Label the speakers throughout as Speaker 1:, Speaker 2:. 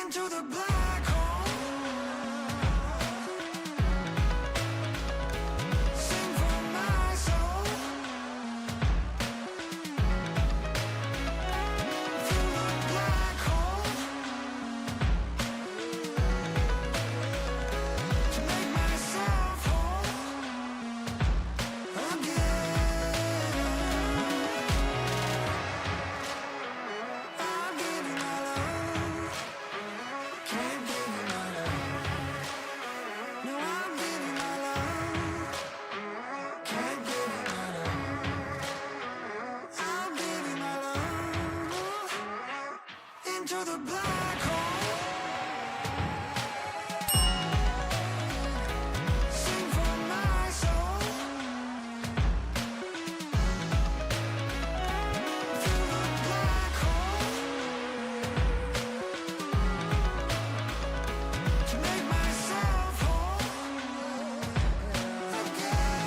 Speaker 1: into the black hole. Sing for my soul. Through the black hole. To make myself whole again. I'll give you my love. Can't give you my love. No, I'll give you my love. Can't give you my love. I'll give you my love. Into the black hole. Sing for my soul. Through the black hole. To make myself whole again.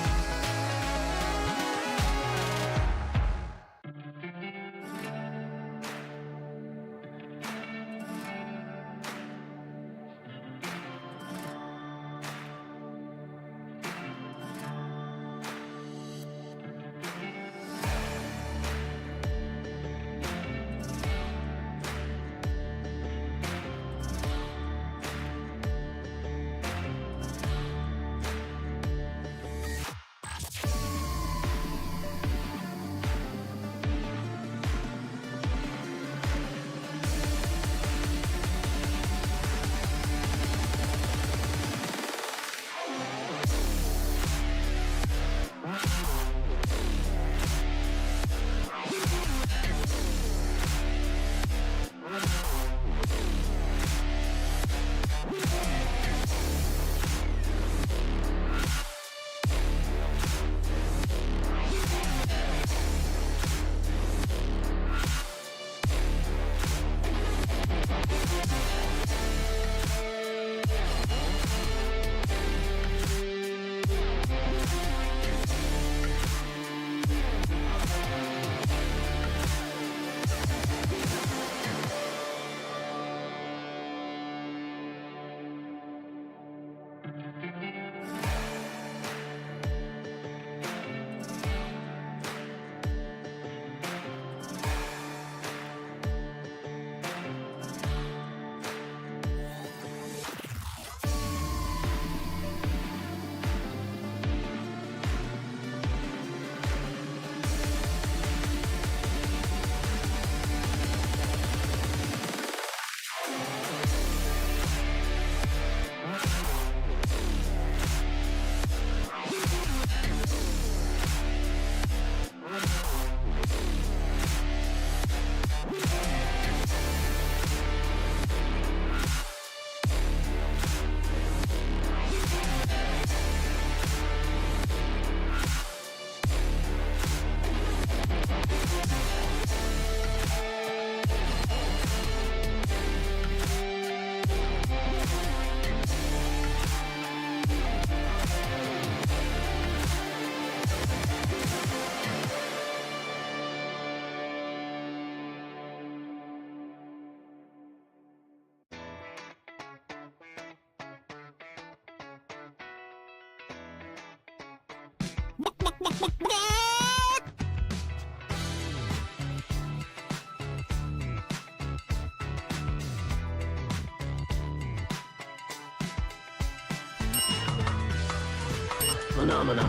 Speaker 2: Phenomena.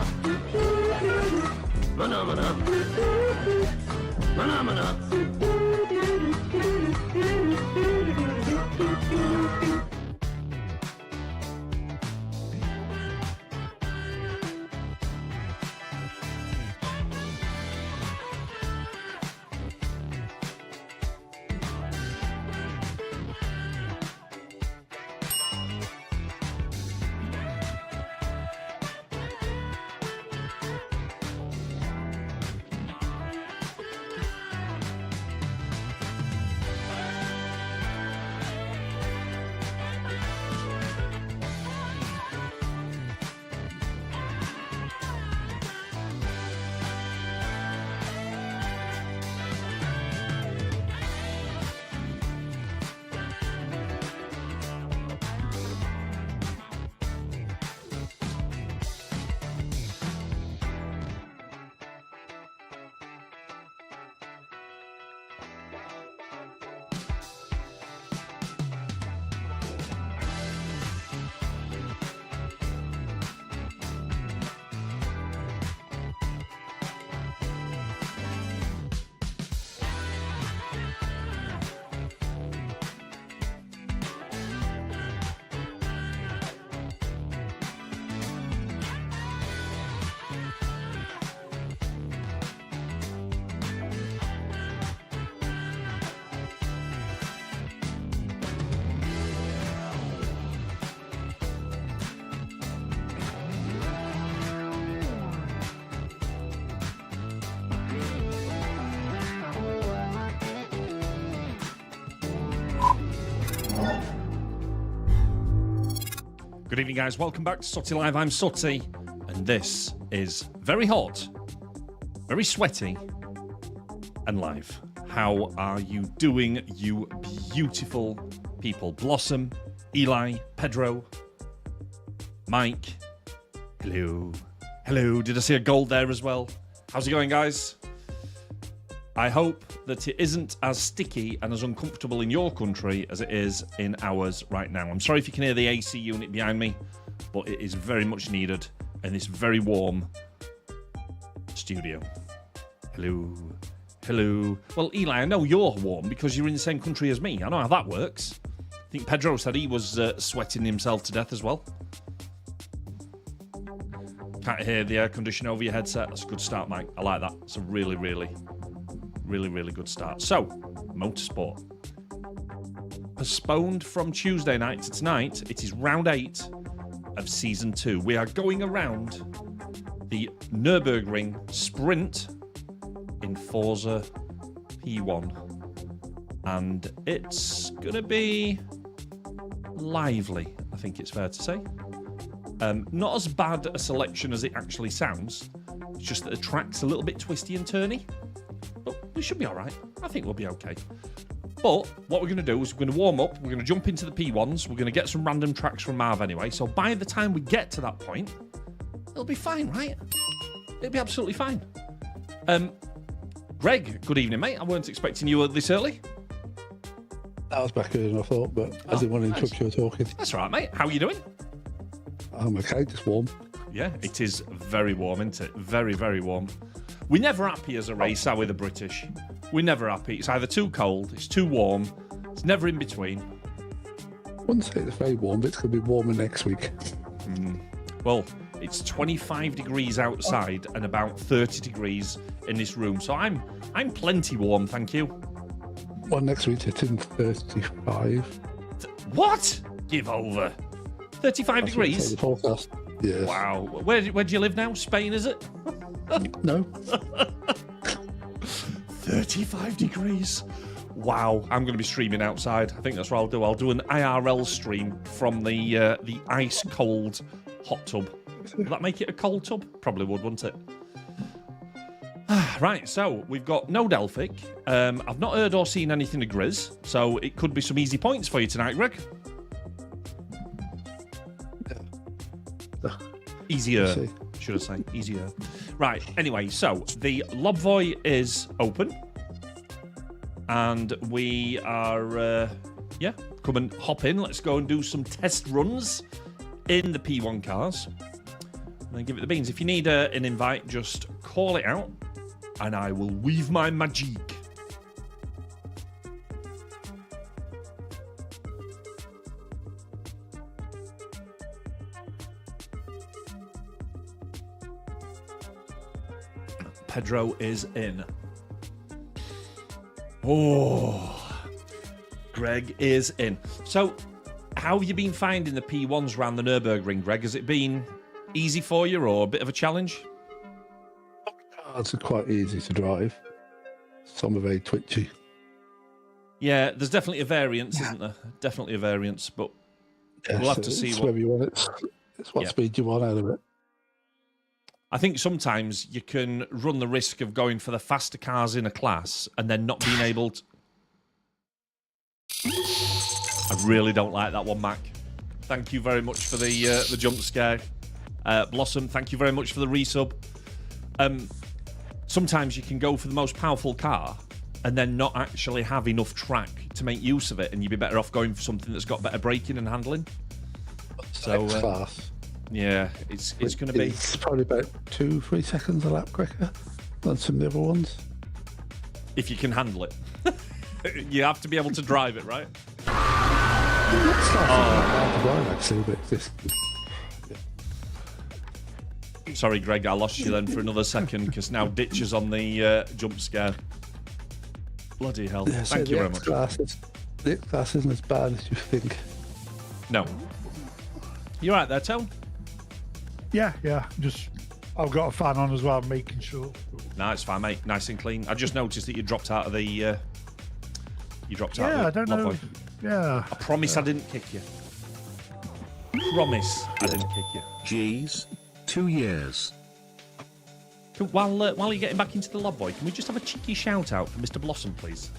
Speaker 2: Phenomena. Phenomena.
Speaker 3: Good evening, guys. Welcome back to Sutty Live. I'm Sutty, and this is very hot, very sweaty, and live. How are you doing, you beautiful people? Blossom, Eli, Pedro, Mike. Hello. Hello. Did I see a gold there as well? How's it going, guys? I hope that it isn't as sticky and as uncomfortable in your country as it is in ours right now. I'm sorry if you can hear the AC unit behind me, but it is very much needed in this very warm studio. Hello. Hello. Well, Eli, I know you're warm because you're in the same country as me. I know how that works. I think Pedro said he was sweating himself to death as well. Can't hear the air conditioner over your headset. That's a good start, Mike. I like that. It's a really good start. So, motorsport. Postponed from Tuesday night to tonight. It is round 8 of season 2. We are going around the Nurburgring Sprint in Forza P1. And it's going to be lively, I think it's fair to say. Not as bad a selection as it actually sounds. It's just that the track's a little bit twisty and turny. But we should be all right. I think we'll be okay. But what we're going to do is we're going to warm up. We're going to jump into the P1s. We're going to get some random tracks from MARV anyway. So by the time we get to that point, it'll be fine, right? It'll be absolutely fine. Greg, good evening, mate. I weren't expecting you this early.
Speaker 4: That was back earlier than I thought, but I didn't want to interrupt you talking.
Speaker 3: That's all right, mate. How are you doing?
Speaker 4: I'm okay, just warm.
Speaker 3: Yeah, it is very warm, isn't it? Very, very warm. We're never happy as a race, are we, the British? We're never happy. It's either too cold, it's too warm, it's never in between.
Speaker 4: I wouldn't say it's very warm, but it's going to be warmer next week.
Speaker 3: Well, it's 25 degrees outside and about 30 degrees in this room, so I'm plenty warm, thank you.
Speaker 4: Well, next week it's in 35.
Speaker 3: What? Give over. 35 degrees?
Speaker 4: The forecast. Yes.
Speaker 3: Wow. Where do you live now? Spain, is it?
Speaker 4: No.
Speaker 3: 35 degrees. Wow. I'm going to be streaming outside. I think that's what I'll do. I'll do an IRL stream from the ice cold hot tub. Would that make it a cold tub? Probably would, wouldn't it? Right, so we've got no Delphic. I've not heard or seen anything of Grizz, so it could be some easy points for you tonight, Greg. Easier, should I say. Easier. Right, anyway, so the Lobvoy is open. And we are, come and hop in. Let's go and do some test runs in the P1 cars. And then give it the beans. If you need an invite, just call it out. And I will weave my magic. Pedro is in. Oh, Greg is in. So, how have you been finding the P1s around the Nurburgring, Greg? Has it been easy for you or a bit of a challenge?
Speaker 4: Cars are quite easy to drive. Some are very twitchy.
Speaker 3: Yeah, there's definitely a variance, isn't there? Definitely a variance, but we'll have to see
Speaker 4: what you want. It's what speed you want out of it.
Speaker 3: I think sometimes you can run the risk of going for the faster cars in a class and then not being able to... I really don't like that one, Mac. Thank you very much for the jump scare. Blossom, thank you very much for the resub. Sometimes you can go for the most powerful car and then not actually have enough track to make use of it, and you'd be better off going for something that's got better braking and handling. So,
Speaker 4: class.
Speaker 3: Yeah, it's going to be...
Speaker 4: It's probably about 2-3 seconds a lap quicker than some of the other ones.
Speaker 3: If you can handle it. You have to be able to drive it, right?
Speaker 4: It's not hard to drive, actually, but just...
Speaker 3: Sorry, Greg, I lost you then for another second because now Ditch is on the jump scare. Bloody hell.
Speaker 4: Yeah,
Speaker 3: Thank you very much.
Speaker 4: The X-Class isn't as bad as you think.
Speaker 3: No. You all right there, Tone?
Speaker 5: Yeah. Just, I've got a fan on as well, making sure.
Speaker 3: No, it's fine, mate. Nice and clean. I just noticed that you dropped out of the... you dropped out of the...
Speaker 5: I don't know.
Speaker 3: Lobboy.
Speaker 5: Yeah.
Speaker 3: I promise I didn't kick you. promise I didn't kick you.
Speaker 2: Geez, 2 years.
Speaker 3: While you're getting back into the log, boy, can we just have a cheeky shout out for Mr. Blossom, please?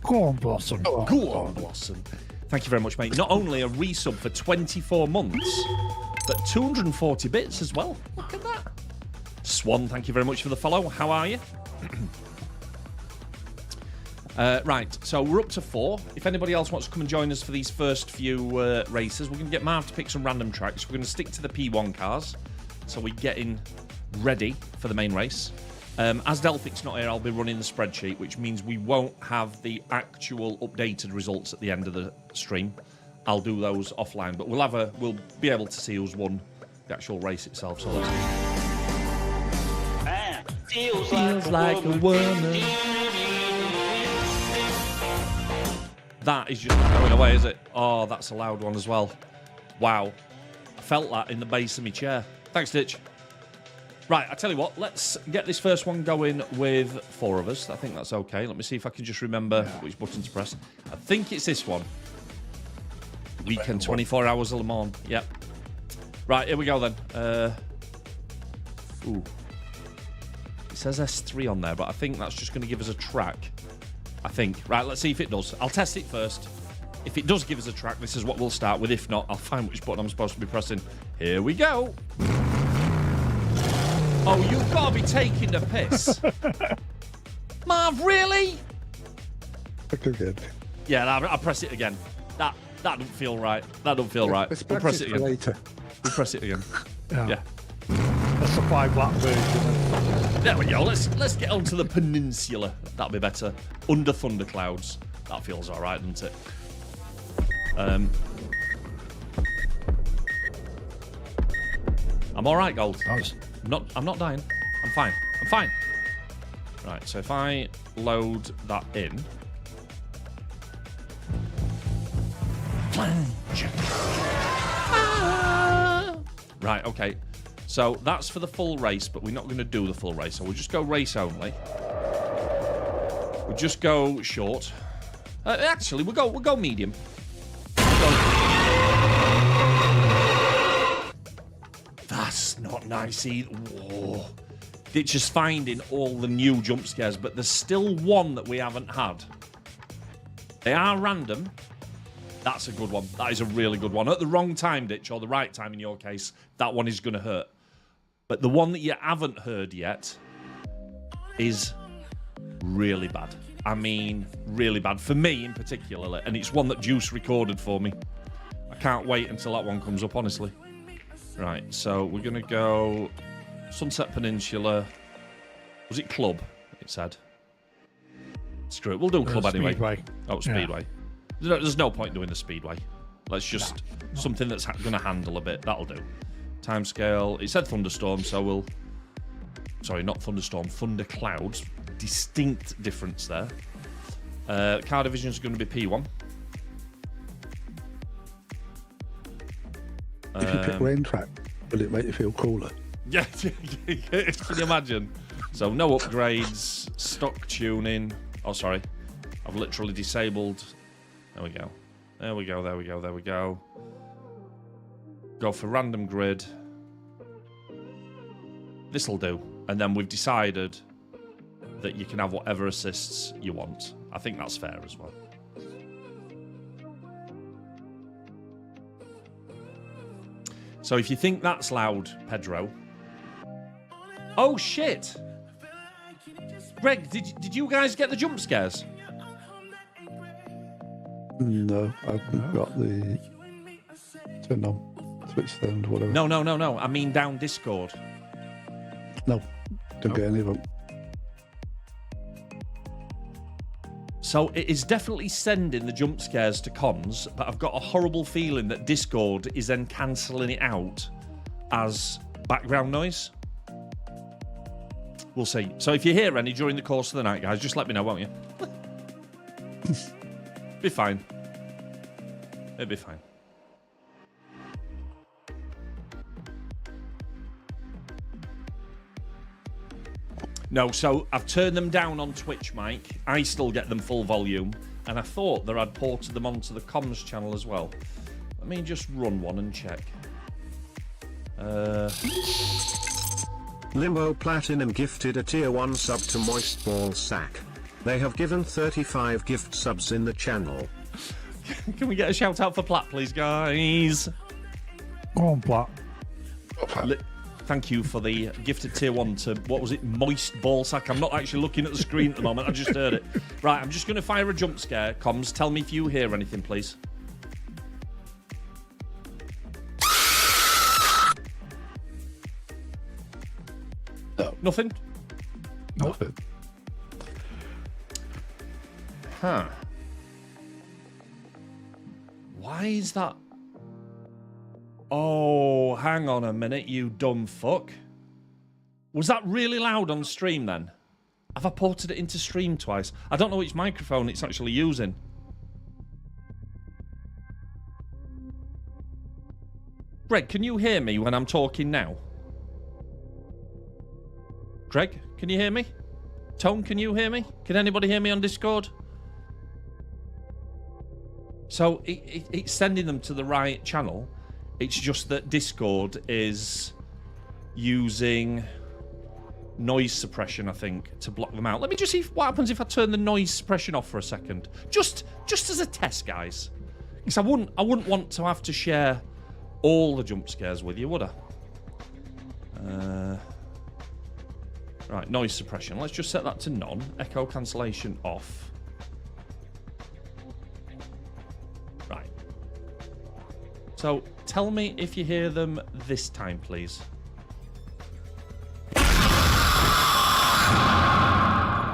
Speaker 5: Go on, Blossom.
Speaker 3: Go on, Blossom. Thank you very much, mate. Not only a resub for 24 months, but 240 bits as well. Look at that. Swan, thank you very much for the follow. How are you? Right, so we're up to 4. If anybody else wants to come and join us for these first few races, we're going to get Marv to pick some random tracks. We're going to stick to the P1 cars, so we're getting ready for the main race. As Delphic's not here, I'll be running the spreadsheet, which means we won't have the actual updated results at the end of the stream. I'll do those offline, but we'll be able to see who's won the actual race itself. So let's
Speaker 6: Feels
Speaker 3: like a woman. That is just not going away, is it? Oh, that's a loud one as well. Wow. I felt that in the base of my chair. Thanks, Ditch. Right, I tell you what, let's get this first one going with 4 of us. I think that's okay. Let me see if I can just remember which button to press. I think it's this one. Weekend 24 hours of Le Mans. Yep. Right, here we go then. Ooh. It says S3 on there, but I think that's just going to give us a track. I think. Right, let's see if it does. I'll test it first. If it does give us a track, this is what we'll start with. If not, I'll find which button I'm supposed to be pressing. Here we go. Oh, you've got to be taking the piss. Marv, really?
Speaker 4: Again.
Speaker 3: Yeah, I'll press it again. That don't feel right. That don't feel right.
Speaker 4: Let's
Speaker 3: We'll press it again.
Speaker 4: later.
Speaker 3: We'll press it again. Yeah.
Speaker 5: That's the 5 black version.
Speaker 3: There we go. Let's get onto the peninsula. That'll be better. Under thunderclouds. That feels all right, doesn't it? I'm all right, Gold.
Speaker 5: Nice.
Speaker 3: I'm not dying. I'm fine. I'm fine. Right, so if I load that in. Right, okay. So that's for the full race, but we're not going to do the full race. So we'll just go race only. We'll just go short. Actually, we'll go medium. That's not nice either. Whoa. It's just finding all the new jump scares, but there's still one that we haven't had. They are random. That's a good one. That is a really good one. At the wrong time, Ditch, or the right time in your case, that one is going to hurt. But the one that you haven't heard yet is really bad. I mean, really bad. For me in particular. And it's one that Juice recorded for me. I can't wait until that one comes up, honestly. Right, so we're going to go Sunset Peninsula. Was it Club, it said? Screw it. We'll do Club anyway.
Speaker 5: Speedway.
Speaker 3: Oh, Speedway. Yeah. There's no point doing the Speedway. Let's just... something that's going to handle a bit. That'll do. Timescale. It said thunderstorm, so we'll... Sorry, not thunderstorm. Thunder clouds. Distinct difference there. Car division is going to be P1.
Speaker 4: If you pick rain track, will it make you feel cooler?
Speaker 3: Yeah, can you imagine? So no upgrades, stock tuning. Oh, sorry. I've literally disabled... There we go. There we go, there we go, there we go. Go for random grid. This'll do. And then we've decided that you can have whatever assists you want. I think that's fair as well. So if you think that's loud, Pedro... Oh, shit! Greg, did you guys get the jump scares?
Speaker 4: No, I haven't got the turn on, switch sound, whatever.
Speaker 3: No. I mean down Discord.
Speaker 4: No, don't get any of them.
Speaker 3: So it is definitely sending the jump scares to cons, but I've got a horrible feeling that Discord is then cancelling it out as background noise. We'll see. So if you hear any during the course of the night, guys, just let me know, won't you? Be fine. It'll be fine. No, so I've turned them down on Twitch, Mike. I still get them full volume, and I thought that I'd ported them onto the comms channel as well. Let me just run one and check.
Speaker 2: Limbo Platinum gifted a tier 1 sub to Moist Ball Sack. They have given 35 gift subs in the channel.
Speaker 3: Can we get a shout out for Platt, please, guys?
Speaker 5: Go on, Platt.
Speaker 3: Thank you for the gifted tier 1 to, what was it, Moist Ball Sack. I'm not actually looking at the screen at the moment. I just heard it. Right, I'm just going to fire a jump scare. Comms, tell me if you hear anything, please.
Speaker 4: No.
Speaker 3: Nothing?
Speaker 4: Nothing.
Speaker 3: Huh. Why is that? Oh, hang on a minute, you dumb fuck. Was that really loud on stream then? Have I ported it into stream twice? I don't know which microphone it's actually using. Greg, can you hear me when I'm talking now? Greg, can you hear me? Tone, can you hear me? Can anybody hear me on Discord? So it's sending them to the right channel. It's just that Discord is using noise suppression, I think, to block them out. Let me just see what happens if I turn the noise suppression off for a second. Just as a test, guys. Because I wouldn't want to have to share all the jump scares with you, would I? Right, noise suppression. Let's just set that to none. Echo cancellation off. Right. So, tell me if you hear them this time, please.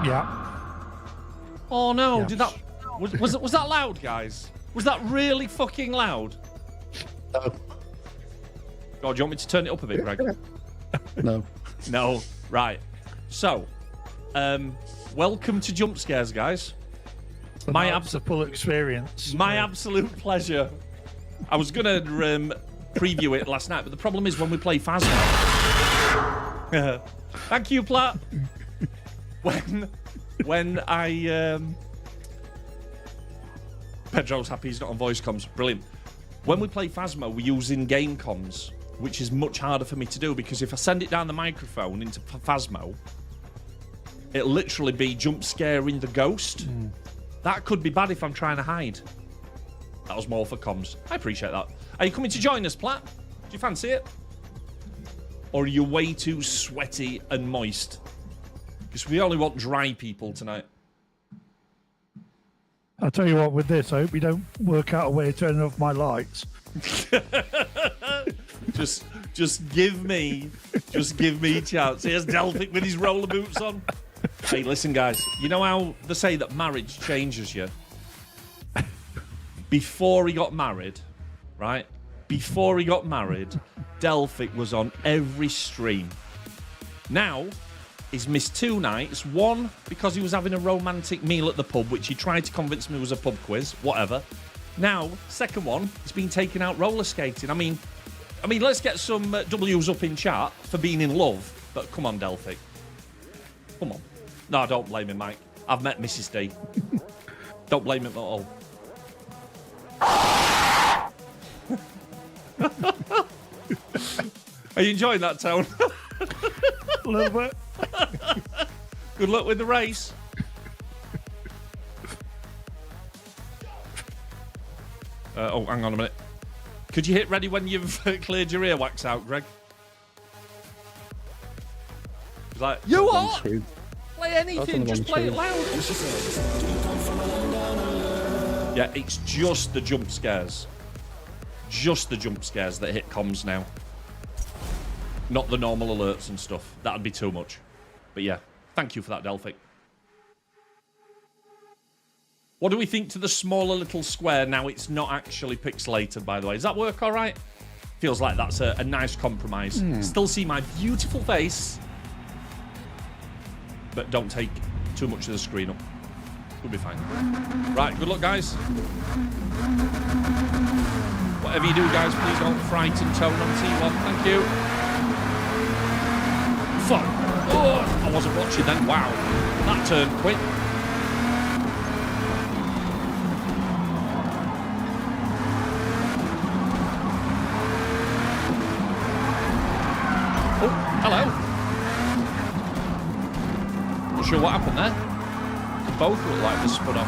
Speaker 5: Yeah.
Speaker 3: Oh no!
Speaker 5: Yeah.
Speaker 3: Did that was that loud, guys? Was that really fucking loud?
Speaker 4: No.
Speaker 3: God, do you want me to turn it up a bit, Greg?
Speaker 4: No.
Speaker 3: No. Right. So, welcome to Jump Scares, guys. My
Speaker 5: full experience.
Speaker 3: My absolute pleasure. I was gonna preview it last night, but the problem is when we play Phasma. Thank you, Platt. When I Pedro's happy he's not on voice comms. Brilliant. When we play Phasma, we're using game comms, which is much harder for me to do because if I send it down the microphone into Phasmo, it'll literally be jump scaring the ghost. That could be bad if I'm trying to hide. That was more for comms. I appreciate that. Are you coming to join us, Platt? Do you fancy it? Or are you way too sweaty and moist? Because we only want dry people tonight.
Speaker 5: I'll tell you what, with this, I hope you don't work out a way of turning off my lights.
Speaker 3: just give me a chance. Here's Delphic with his roller boots on. Hey, listen, guys. You know how they say that marriage changes you? Before he got married, right? Before he got married, Delphic was on every stream. Now, he's missed 2 nights. One, because he was having a romantic meal at the pub, which he tried to convince me was a pub quiz. Whatever. Now, second one, he's been taken out roller skating. I mean, let's get some W's up in chat for being in love. But come on, Delphic. Come on. No, don't blame him, Mike. I've met Mrs. D. Don't blame him at all. Are you enjoying that, Tone?
Speaker 5: A little bit.
Speaker 3: Good luck with the race. Oh, hang on a minute. Could you hit ready when you've cleared your earwax out, Greg? He's like, you what? Play anything, just play it loud. Yeah, it's just the jump scares. Just the jump scares that hit comms now. Not the normal alerts and stuff. That'd be too much. But yeah, thank you for that, Delphic. What do we think to the smaller little square now it's not actually pixelated, by the way? Does that work all right? Feels like that's a nice compromise. Still see my beautiful face, but don't take too much of the screen up. We'll be fine. Right, good luck, guys. Whatever you do, guys, please don't frighten Tone on T1. Thank you. Fuck. Oh, I wasn't watching then. Wow. That turned quick. Hello. Not sure what happened there. Both look like they spun off.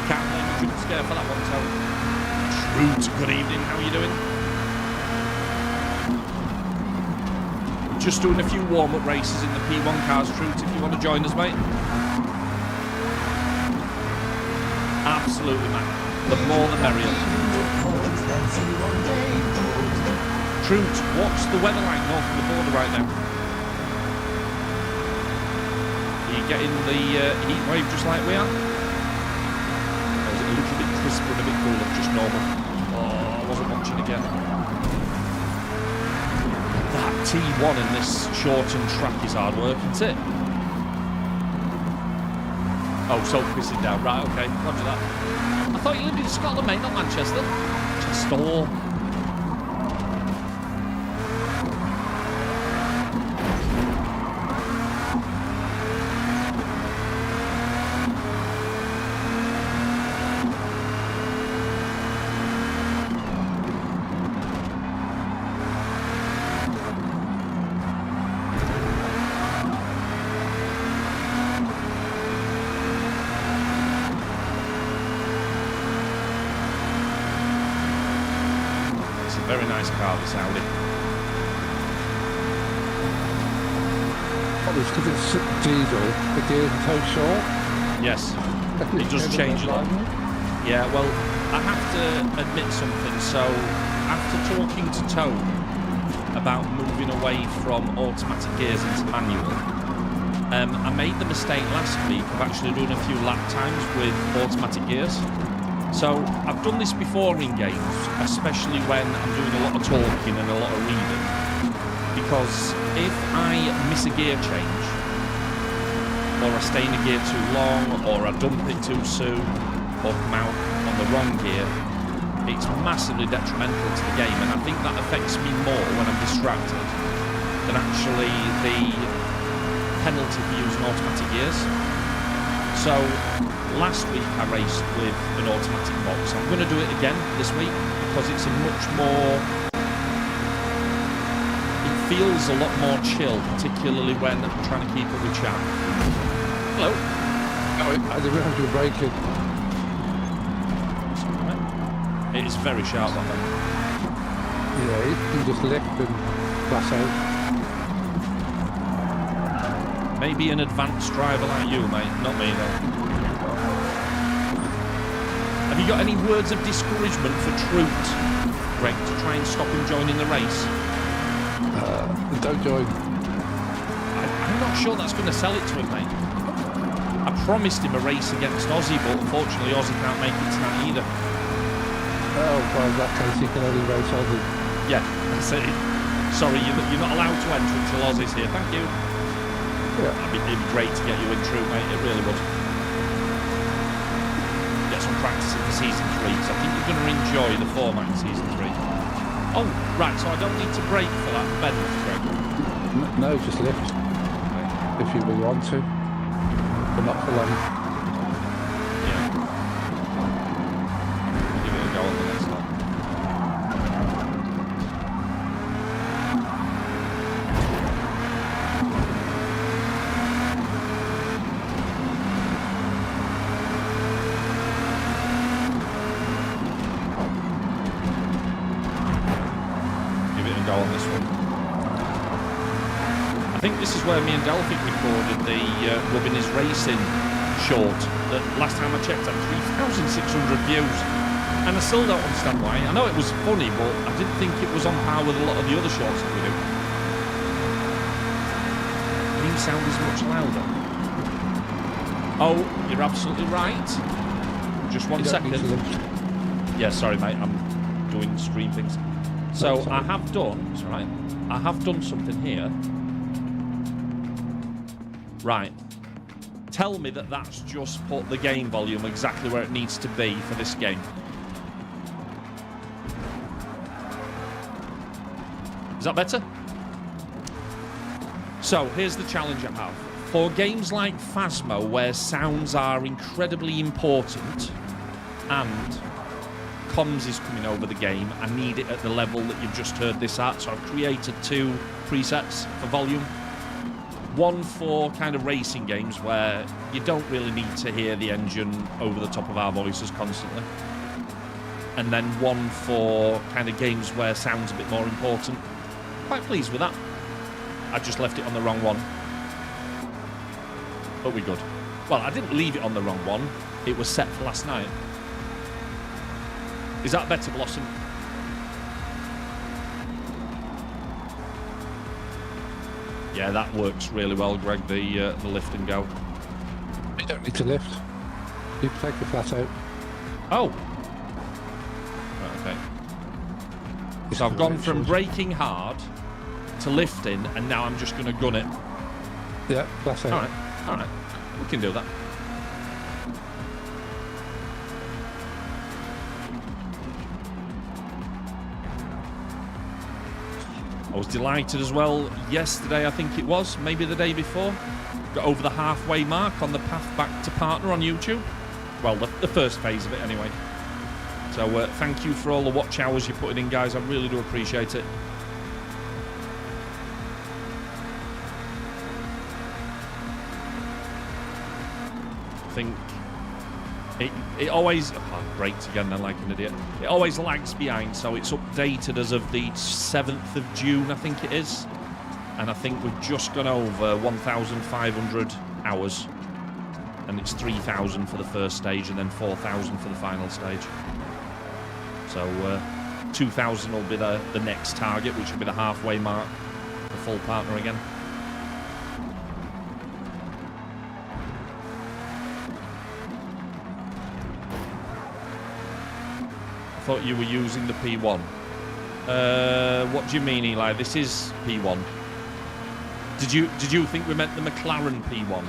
Speaker 3: Can't blame you, jump scare for that one, Tony. Truth, good evening. How are you doing? Just doing a few warm-up races in the P1 cars, Truth, if you want to join us, mate. Absolutely, man. The more the merrier. Truth, what's the weather like north of the border right now? Are you getting the heat wave just like we are? Or is it a little bit crisper and a bit cooler, just normal? Oh, I wasn't watching again. That T1 in this shortened track is hard work, isn't it? Oh, so pissing down. Right, okay. Roger that. I thought you lived in Scotland, mate, not Manchester. Chester. Very nice car, this Audi.
Speaker 4: Probably because it's diesel, the gears are so short.
Speaker 3: Yes, it does change a lot. Yeah, well, I have to admit something. So, after talking to Tone about moving away from automatic gears into manual, I made the mistake last week of actually doing a few lap times with automatic gears. So, I've done this before in games, especially when I'm doing a lot of talking and a lot of reading. Because if I miss a gear change, or I stay in a gear too long, or I dump it too soon, or come out on the wrong gear, it's massively detrimental to the game, and I think that affects me more when I'm distracted than actually the penalty for using automatic gears. So, last week I raced with an automatic box. I'm going to do it again this week because it's a much more... It feels a lot more chill, particularly when I'm trying to keep up with chat. Hello.
Speaker 4: Oh, I didn't realise you were braking.
Speaker 3: It is very sharp, that one.
Speaker 4: Yeah, you can just lift and flash out.
Speaker 3: Maybe an advanced driver like you, mate. Not me, though. Have you got any words of discouragement for Troot, Greg, to try and stop him joining the race?
Speaker 4: Don't join.
Speaker 3: I'm not sure that's going to sell it to him, mate. I promised him a race against Aussie, but unfortunately Aussie can't make it tonight either.
Speaker 4: Oh, well, in that case you can only race Aussie.
Speaker 3: Yeah, that's it. Sorry, you're not allowed to enter until Aussie's here. Thank you.
Speaker 4: Yeah.
Speaker 3: It'd be great to get you in, Troot, mate. It really would. Get some practice in for Season 3, because I think you're going to enjoy the format in Season 3. Oh, right, so I don't need to brake for that pedal, Greg.
Speaker 4: No, just lift. If you really want to. But not for long.
Speaker 3: Yeah. Give it a go on the next lap. Give it a go on this one. I think this is where me and Delphic recorded the Rubbing His Racing short that last time I checked had 3,600 views, and I still don't understand why. I know it was funny, but I didn't think it was on par with a lot of the other shorts that we do. Green sound is much louder. Oh, you're absolutely right. Just 1 second. Yeah, sorry mate, I'm doing stream things. So I have done, it's all right, I have done something here. Right. Tell me that that's just put the game volume exactly where it needs to be for this game. Is that better? So, here's the challenge I have. For games like Phasmo, where sounds are incredibly important and comms is coming over the game, I need it at the level that you've just heard this at. So I've created 2 presets for volume. One for kind of racing games where you don't really need to hear the engine over the top of our voices constantly. And then one for kind of games where sound's a bit more important. Quite pleased with that. I just left it on the wrong one. But we're good. Well, I didn't leave it on the wrong one. It was set for last night. Is that better, Blossom? Yeah, that works really well, Greg, the lift and go.
Speaker 4: You don't need to lift. You take the flat out.
Speaker 3: Oh. Right, okay. So I've gone from braking hard to lifting, and now I'm just going to gun it.
Speaker 4: Yeah, flat out.
Speaker 3: All right. We can do that. I was delighted as well yesterday, I think it was, maybe the day before. Got over the halfway mark on the path back to partner on YouTube. Well, the first phase of it anyway. So thank you for all the watch hours you're putting in, guys. I really do appreciate it. I think it always braked again then like an idiot. It always lags behind, so it's updated as of the 7th of June, I think it is. And I think we've just gone over 1,500 hours. And it's 3,000 for the first stage and then 4,000 for the final stage. So 2,000 will be the next target, which will be the halfway mark for full partner again. I thought you were using the P1. What do you mean, Eli? This is P1. Did you think we meant the McLaren P1?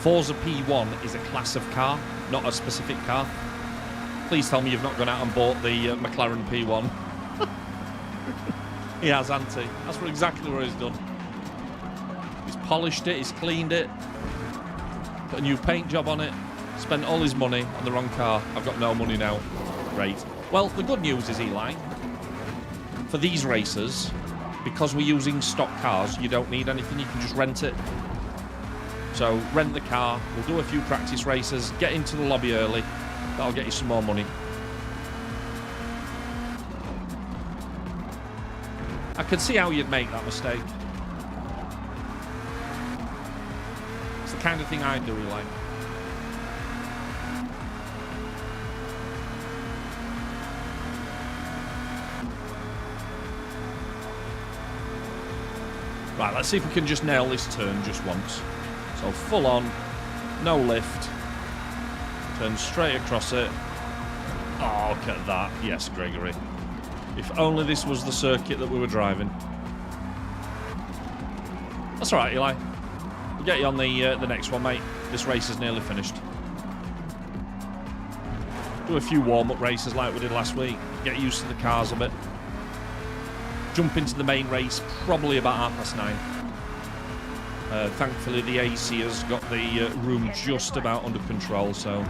Speaker 3: Forza P1 is a class of car, not a specific car. Please tell me you've not gone out and bought the McLaren P1. He has, hasn't he? That's exactly what he's done. He's polished it, he's cleaned it, put a new paint job on it, spent all his money on the wrong car. I've got no money now. Great. Well, the good news is, Eli, for these races, because we're using stock cars, you don't need anything, you can just rent it. So rent the car, we'll do a few practice races, get into the lobby early, that'll get you some more money. I can see how you'd make that mistake. It's the kind of thing I'd do, Eli. Right, let's see if we can just nail this turn just once. So full on, no lift. Turn straight across it. Oh, look at that. Yes, Gregory. If only this was the circuit that we were driving. That's all right, Eli. We'll get you on the next one, mate. This race is nearly finished. Do a few warm-up races like we did last week. Get used to the cars a bit. Jump into the main race probably about 9:30. Thankfully, the AC has got the room just about under control, so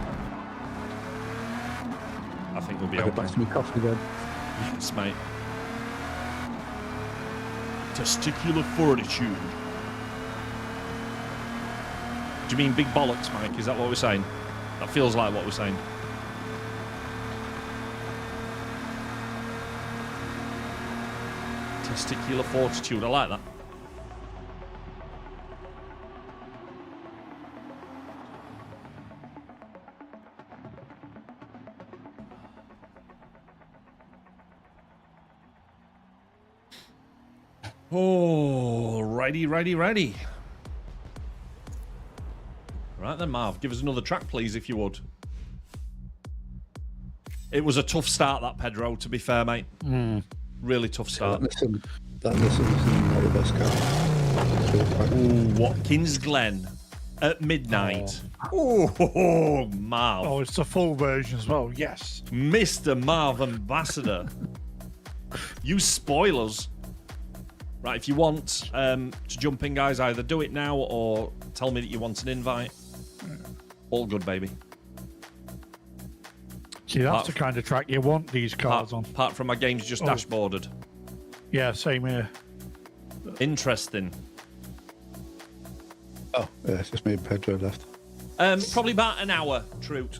Speaker 3: I think we'll be
Speaker 4: I'll
Speaker 3: okay.
Speaker 4: go back to my coffee then.
Speaker 3: Yes, mate. Testicular fortitude. Do you mean big bollocks, Mike? Is that what we're saying? That feels like what we're saying. Testicular fortitude. I like that. Oh, righty. Right then, Marv, give us another track, please, if you would. It was a tough start, that Pedro, to be fair, mate. Really tough start.
Speaker 4: That Nissan's not the best car.
Speaker 3: Ooh, Watkins Glen at midnight. Oh, Marv.
Speaker 5: Oh, it's the full version as well. Yes.
Speaker 3: Mr. Marv Ambassador. You spoilers. Right, if you want to jump in, guys, either do it now or tell me that you want an invite. All good, baby.
Speaker 5: See, that's the kind of track you want these cars on.
Speaker 3: Apart from my game's just dashboarded.
Speaker 5: Yeah, same here.
Speaker 3: Interesting.
Speaker 4: Oh, yeah, it's just me and Pedro left.
Speaker 3: Probably about an hour, Troot.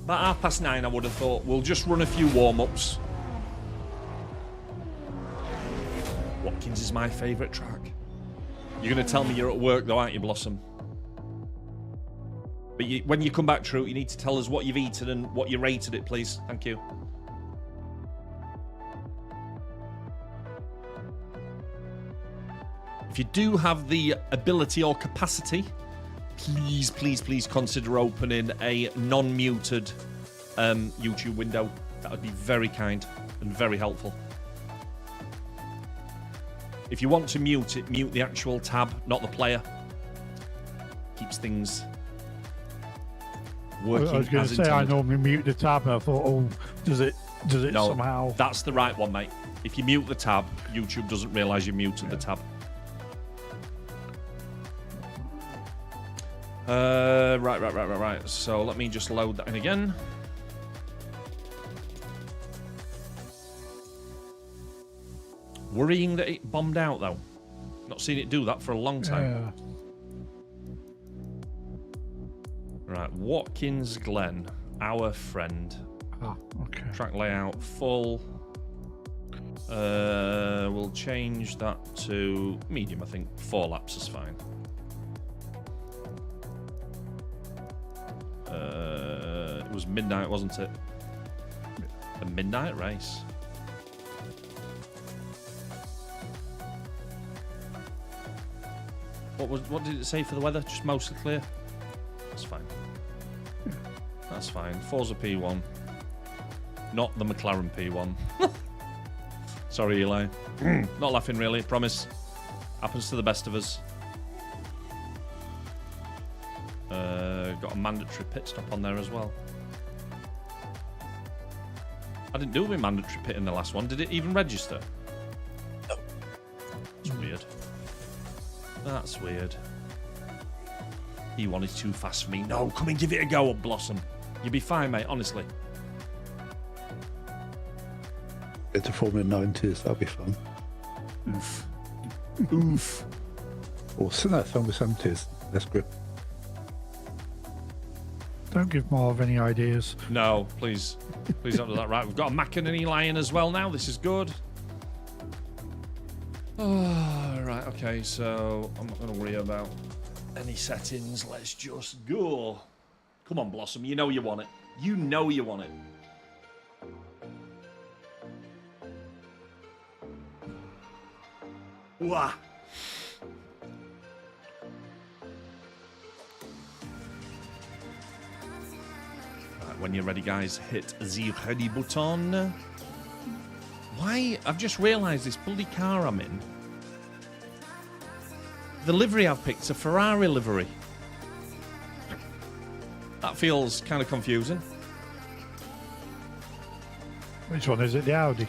Speaker 3: About 9:30, I would have thought. We'll just run a few warm-ups. Watkins is my favourite track. You're going to tell me you're at work, though, aren't you, Blossom? But when you come back, Troot, you need to tell us what you've eaten and what you rated it, please. Thank you. If you do have the ability or capacity, please consider opening a non-muted YouTube window. That would be very kind and very helpful. If you want to mute it, mute the actual tab, not the player. Keeps things working
Speaker 5: I was going to say
Speaker 3: intended.
Speaker 5: I normally mute the tab, and I thought, oh, does it
Speaker 3: No,
Speaker 5: somehow?
Speaker 3: that's the right one, mate. If you mute the tab, YouTube doesn't realise you muted the tab. Right. So let me just load that in again. Worrying that it bombed out, though. Not seen it do that for a long time.
Speaker 5: Yeah.
Speaker 3: Right, Watkins Glen, our friend.
Speaker 5: Oh, okay.
Speaker 3: Track layout full. We'll change that to medium, I think. 4 laps is fine. It was midnight, wasn't it? A midnight race. What did it say for the weather? Just mostly clear? That's fine. That's fine. Forza P1. Not the McLaren P1. Sorry, Eli. Not laughing, really. Promise. Happens to the best of us. Got a mandatory pit stop on there as well. I didn't do my mandatory pit in the last one. Did it even register? No. That's weird. That's weird. He wanted too fast for me. No, come and give it a go, Blossom. You'll be fine, mate, honestly.
Speaker 4: Get to Formula 90s, that'll be fun.
Speaker 3: Oof. Oof.
Speaker 4: Or no, Formula 70s, that's good.
Speaker 5: Don't give Marv any ideas.
Speaker 3: No, please. Please don't do that. Right, we've got a Mac and an Eli in as well now. This is good. Oh, right, okay, so I'm not going to worry about any settings. Let's just go. Come on, Blossom. You know you want it. You know you want it. Wah. Right, when you're ready, guys, hit the ready button. Why? I've just realised this bloody car I'm in. The livery I've picked is a Ferrari livery. That feels kind of confusing.
Speaker 5: Which one is it? The Audi?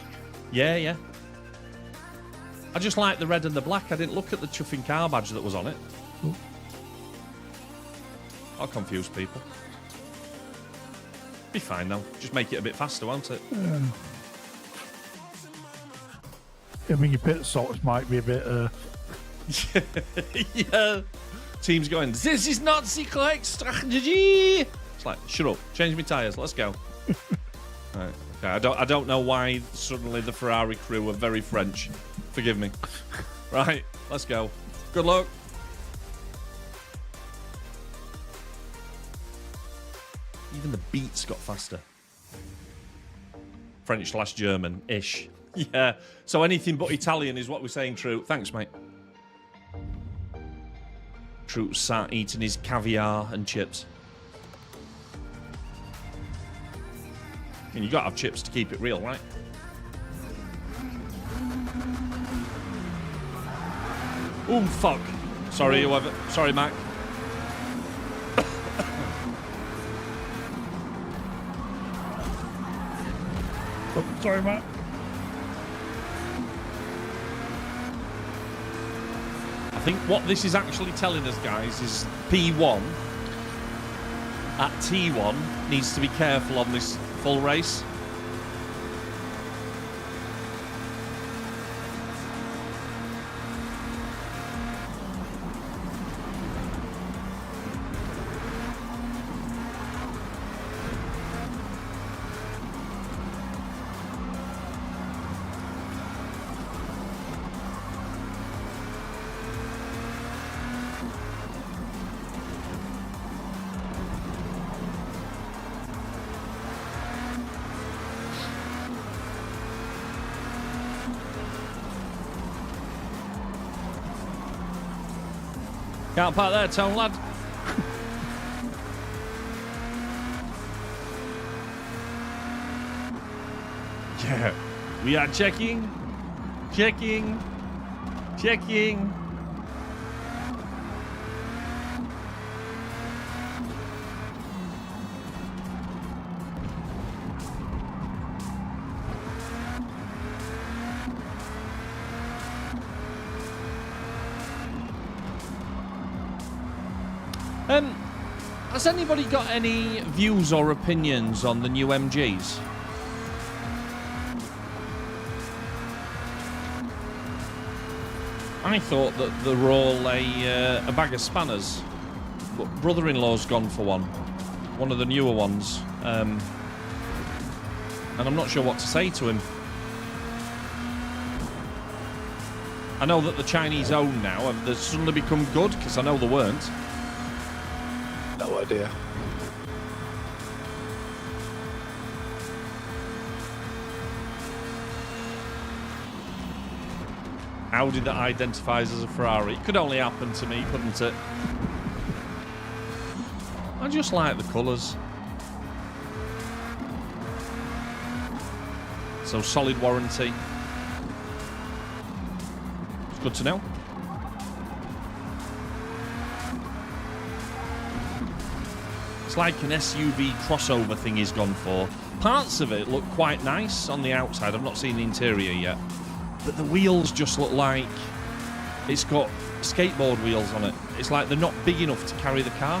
Speaker 3: Yeah. I just like the red and the black. I didn't look at the chuffing car badge that was on it.
Speaker 5: Ooh.
Speaker 3: I'll confuse people. Be fine though. Just make it a bit faster, won't it?
Speaker 5: I mean, your pit stops might be a bit...
Speaker 3: Yeah. Team's going, this is not the correct strategy. It's like, shut up. Change my tyres. Let's go. Right. Okay. I don't know why suddenly the Ferrari crew are very French. Forgive me. Right. Let's go. Good luck. Even the beats got faster. French/German-ish. Yeah. So anything but Italian is what we're saying, True. Thanks, mate. True sat eating his caviar and chips. I mean, you gotta have chips to keep it real, right? Oh, fuck. Sorry, whoever. Sorry, Mac.
Speaker 5: Oh, sorry, Matt.
Speaker 3: I think what this is actually telling us, guys, is P1 at T1 needs to be careful on this full race. Can't park there, Tone lad. Yeah, we are checking. Has anybody got any views or opinions on the new MGs? I thought that they were all a bag of spanners. But brother-in-law's gone for one of the newer ones. And I'm not sure what to say to him. I know that the Chinese own now. Have they suddenly become good? Because I know they weren't.
Speaker 4: No idea.
Speaker 3: Audi that identifies as a Ferrari. It could only happen to me, couldn't it? I just like the colours. So solid warranty. It's good to know. It's like an SUV crossover thing he's gone for. Parts of it look quite nice on the outside. I've not seen the interior yet. But the wheels just look like it's got skateboard wheels on it. It's like they're not big enough to carry the car.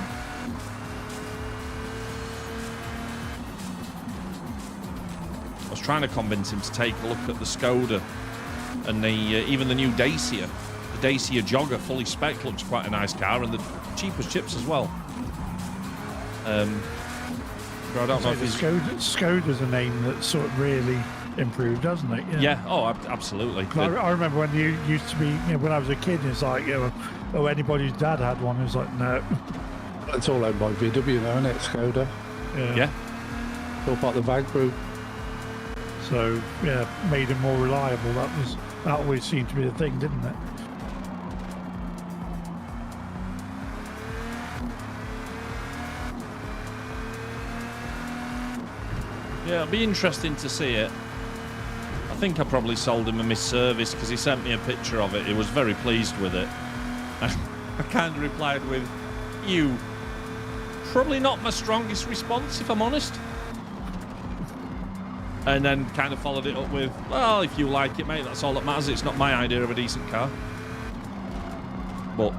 Speaker 3: I was trying to convince him to take a look at the Skoda and the even the new Dacia. The Dacia Jogger, fully spec, looks quite a nice car, and the cheap as chips as well. I don't know if he's...
Speaker 5: Skoda's a name that's sort of really improved, hasn't it?
Speaker 3: Yeah, oh, absolutely.
Speaker 5: I remember when you used to be, when I was a kid, it's like, oh, anybody's dad had one. It was like, no.
Speaker 4: It's all owned by VW now, isn't it? Skoda.
Speaker 3: Yeah.
Speaker 4: It's all part of the VAG group.
Speaker 5: So, yeah, made it more reliable. That always seemed to be the thing, didn't it?
Speaker 3: Yeah, it'll be interesting to see it. I think I probably sold him a missed service because he sent me a picture of it. He was very pleased with it. I kind of replied with, "You." Probably not my strongest response, if I'm honest. And then kind of followed it up with, "Well, if you like it, mate, that's all that matters. It's not my idea of a decent car." But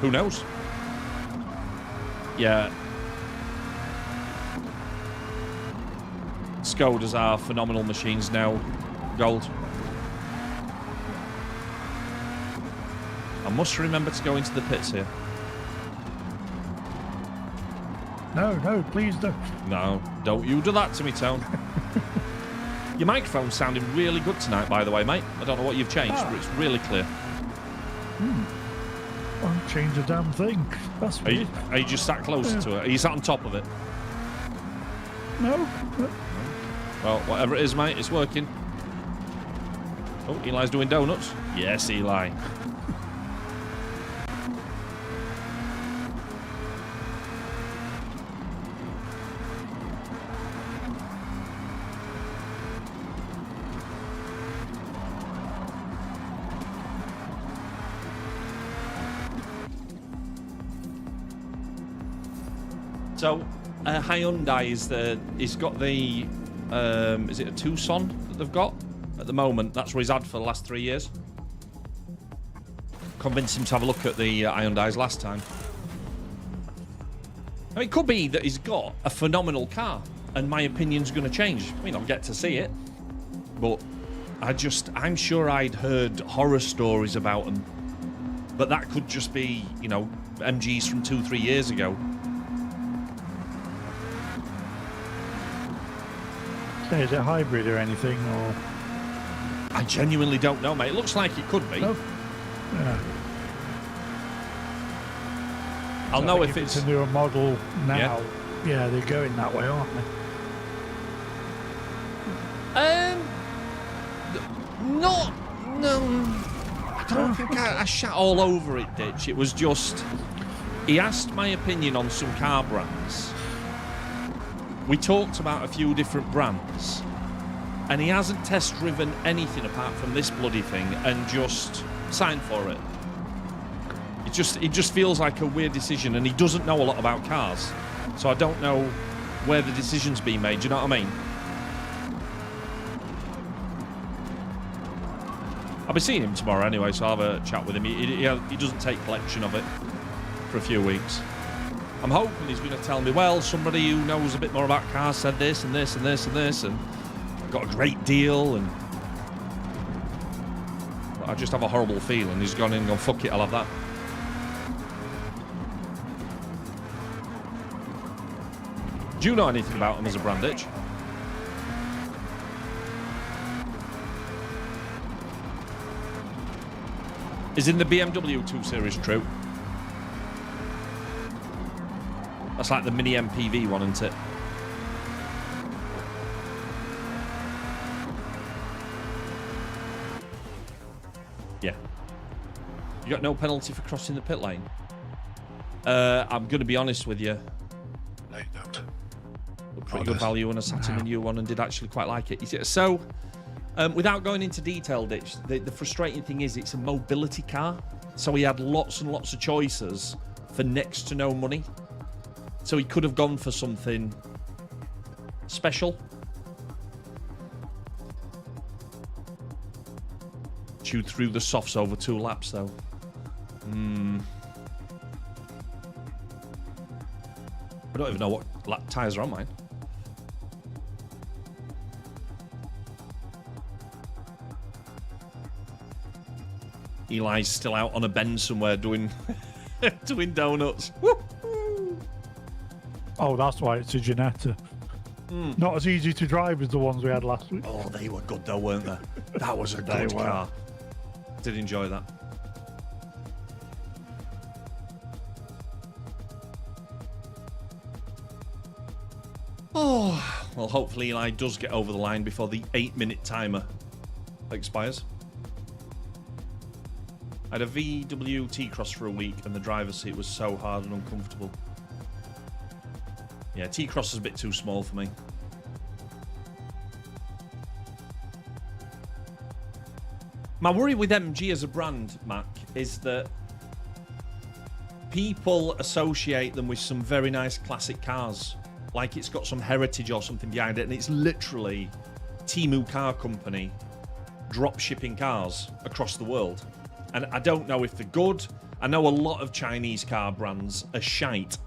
Speaker 3: who knows? Yeah. Skodas are phenomenal machines now, Gold. I must remember to go into the pits here.
Speaker 5: No, please don't.
Speaker 3: No, don't you do that to me, Tone. Your microphone's sounding really good tonight, by the way, mate. I don't know what you've changed, but it's really clear.
Speaker 5: I won't change a damn thing. That's weird.
Speaker 3: Are you just sat closer to it? Are you sat on top of it?
Speaker 5: No.
Speaker 3: Well, whatever it is, mate, it's working. Oh, Eli's doing donuts. Yes, Eli. So, Hyundai is got the is it a Tucson that they've got at the moment? That's where he's had for the last 3 years. Convinced him to have a look at the Hyundais last time. I mean, it could be that he's got a phenomenal car, and my opinion's going to change. I mean, I'll get to see it, but I'm sure I'd heard horror stories about him, but that could just be, you know, MGs from 2-3 years ago.
Speaker 5: So is it hybrid or anything, or?
Speaker 3: I genuinely don't know, mate. It looks like it could be.
Speaker 5: Oh. Yeah.
Speaker 3: I'll
Speaker 5: So
Speaker 3: know
Speaker 5: I think
Speaker 3: if it's
Speaker 5: a newer model now. Yeah, they're going that way, aren't they?
Speaker 3: No. I don't think I shat all over it, Ditch. It was just, he asked my opinion on some car brands. We talked about a few different brands, and he hasn't test driven anything apart from this bloody thing and just signed for it. It just feels like a weird decision, and he doesn't know a lot about cars, so I don't know where the decision's been made. Do you know what I mean? I'll be seeing him tomorrow anyway, so I'll have a chat with him. He doesn't take collection of it for a few weeks. I'm hoping he's going to tell me, well, somebody who knows a bit more about cars said this and this and this and this, and got a great deal, and I just have a horrible feeling he's gone in and gone, fuck it, I'll have that. Do you know anything about him as a brand, Ditch? Is in the BMW 2 Series true? That's like the mini MPV one, isn't it? Yeah. You got no penalty for crossing the pit lane? I'm going to be honest with you.
Speaker 4: No, you don't.
Speaker 3: Pretty good value on a Saturn and U1, and did actually quite like it. So, without going into detail, Ditch, the frustrating thing is it's a mobility car. So he had lots and lots of choices for next to no money. So he could have gone for something special. Chewed through the softs over 2 laps, though. I don't even know what lap tyres are on mine. Eli's still out on a bend somewhere doing doing donuts.
Speaker 5: Oh, that's why it's a Ginetta. Not as easy to drive as the ones we had last week.
Speaker 3: Oh, they were good though, weren't they? That was a good car. Did enjoy that. Oh, well, hopefully Eli does get over the line before the 8-minute timer expires. I had a VW T-Cross for a week, and the driver's seat was so hard and uncomfortable. Yeah, T-Cross is a bit too small for me. My worry with MG as a brand, Mac, is that people associate them with some very nice classic cars. Like it's got some heritage or something behind it, and it's literally Temu Car Company drop shipping cars across the world. And I don't know if they're good. I know a lot of Chinese car brands are shite,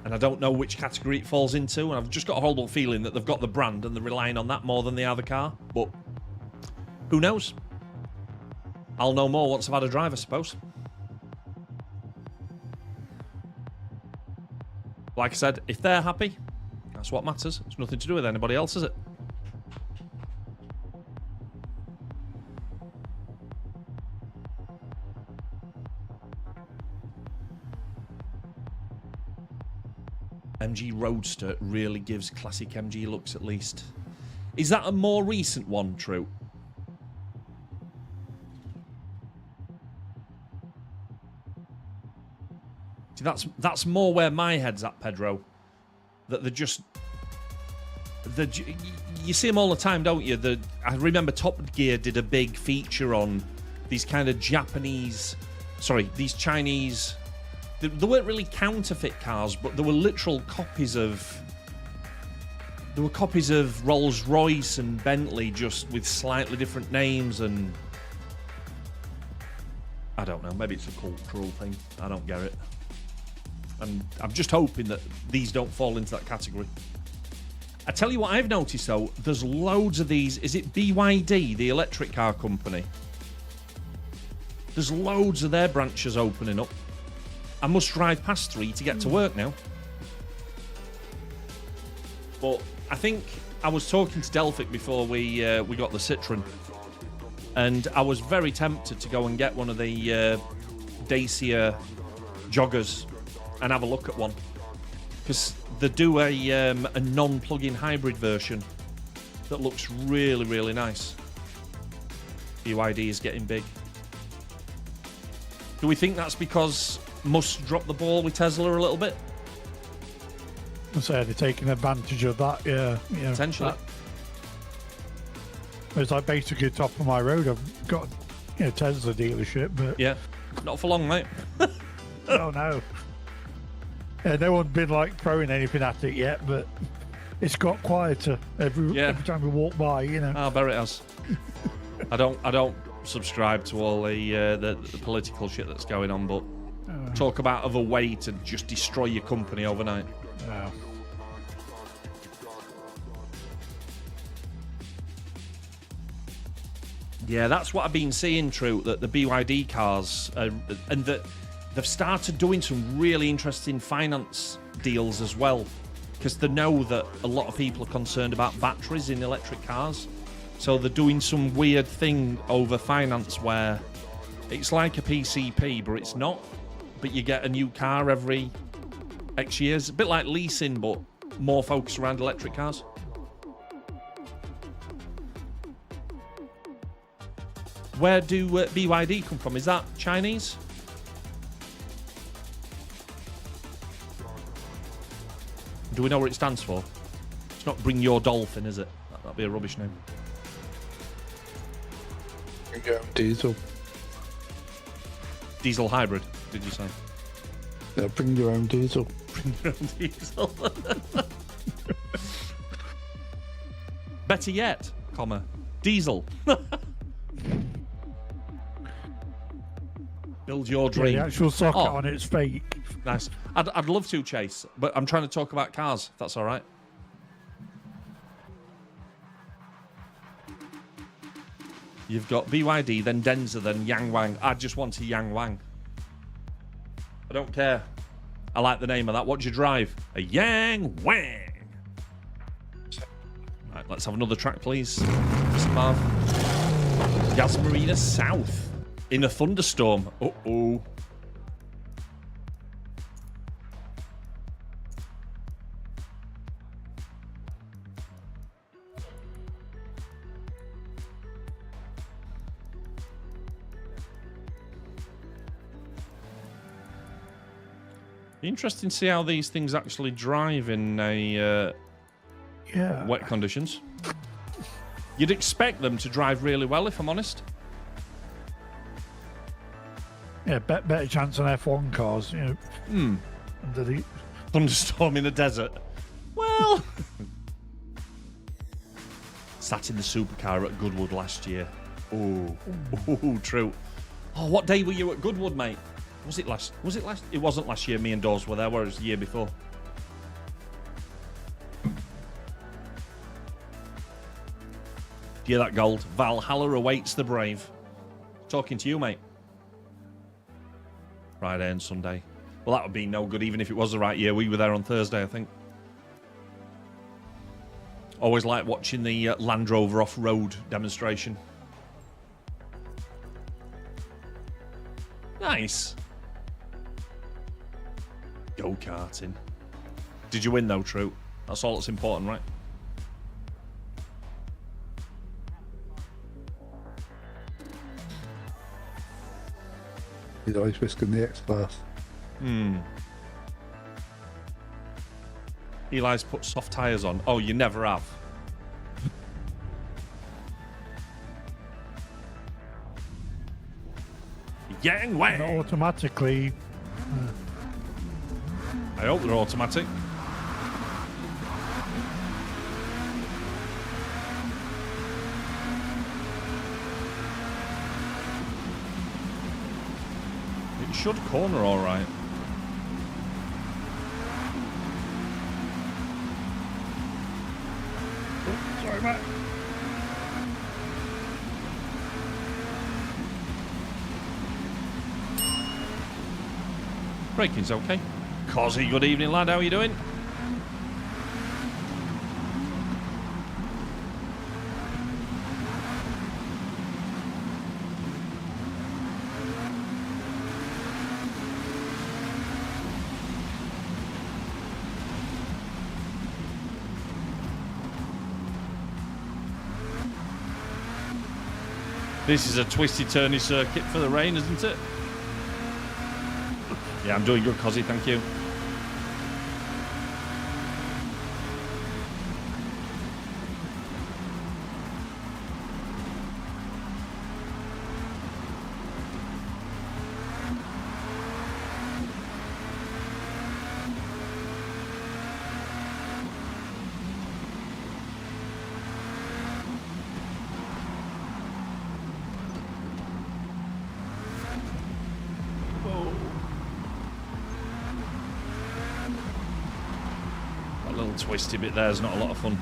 Speaker 3: and I don't know which category it falls into, and I've just got a horrible feeling that they've got the brand and they're relying on that more than they are the car. But who knows? I'll know more once I've had a drive, I suppose. Like I said, if they're happy, that's what matters. It's nothing to do with anybody else, is it? MG Roadster really gives classic MG looks, at least. Is that a more recent one, True? See, that's more where my head's at, Pedro. That they're just... you see them all the time, don't you? I remember Top Gear did a big feature on these kind of Japanese... Sorry, these Chinese... They weren't really counterfeit cars, but there were literal copies of... There were copies of Rolls-Royce and Bentley, just with slightly different names, and... I don't know, maybe it's a cultural thing. I don't get it. And I'm just hoping that these don't fall into that category. I tell you what I've noticed, though. There's loads of these. Is it BYD, the electric car company? There's loads of their branches opening up. I must drive past 3 to get to work now. But I think I was talking to Delphic before we got the Citroen, and I was very tempted to go and get one of the Dacia joggers and have a look at one, because they do a non-plug-in hybrid version that looks really, really nice. BYD is getting big. Do we think that's because Musk dropped the ball with Tesla a little bit?
Speaker 5: I say they're taking advantage of that, yeah.
Speaker 3: Potentially.
Speaker 5: It's like basically top of my road. I've got a Tesla dealership, but
Speaker 3: Yeah, not for long, mate.
Speaker 5: oh no. Yeah, no one's been like throwing anything at it yet, but it's got quieter every time we walk by,
Speaker 3: I bet it has. I don't subscribe to all the political shit that's going on, but talk about of a way to just destroy your company overnight.
Speaker 5: No.
Speaker 3: Yeah, that's what I've been seeing, True, that the BYD cars, and that they've started doing some really interesting finance deals as well, because they know that a lot of people are concerned about batteries in electric cars. So they're doing some weird thing over finance where it's like a PCP, but it's not. But you get a new car every X years. A bit like leasing, but more focused around electric cars. Where do BYD come from? Is that Chinese? Do we know what it stands for? It's not Bring Your Dolphin, is it? That'd be a rubbish name.
Speaker 4: Diesel.
Speaker 3: Diesel hybrid, did you say?
Speaker 4: Yeah, bring your own diesel.
Speaker 3: Bring your own diesel. Better yet, comma, diesel. Build your dream.
Speaker 5: Yeah, the actual socket on it's fake.
Speaker 3: Nice. I'd love to, Chase, but I'm trying to talk about cars, if that's all right. You've got BYD, then Denza, then Yang Wang. I just want a Yang Wang. I don't care. I like the name of that. What do you drive? A Yang Wang. Right, let's have another track, please. Mr. Marv. Yas Marina South. In a thunderstorm. Uh-oh. Interesting to see how these things actually drive in a wet conditions. You'd expect them to drive really well, if I'm honest.
Speaker 5: Yeah, better chance on F1 cars, under the
Speaker 3: Thunderstorm in the desert. Well, sat in the supercar at Goodwood last year. Oh, true. Oh, what day were you at Goodwood, mate? Was it last? It wasn't last year. Me and Dawes were there. Where it was the year before. Do you hear that, Gold? Valhalla awaits the brave. Talking to you, mate. Friday and Sunday. Well, that would be no good, even if it was the right year. We were there on Thursday, I think. Always like watching the Land Rover off-road demonstration. Nice. Go-karting. Did you win, though, True? That's all that's important, right?
Speaker 4: He's always risking the X-Class.
Speaker 3: Eli's put soft tyres on. Oh, you never have. Yang Wang!
Speaker 5: not automatically.
Speaker 3: I hope they're automatic. It should corner all right.
Speaker 5: Sorry, mate.
Speaker 3: Braking's okay. Cosy, good evening, lad. How are you doing? This is a twisty-turny circuit for the rain, isn't it? Yeah, I'm doing good, Cosy, thank you. Twisty bit there's not a lot of fun.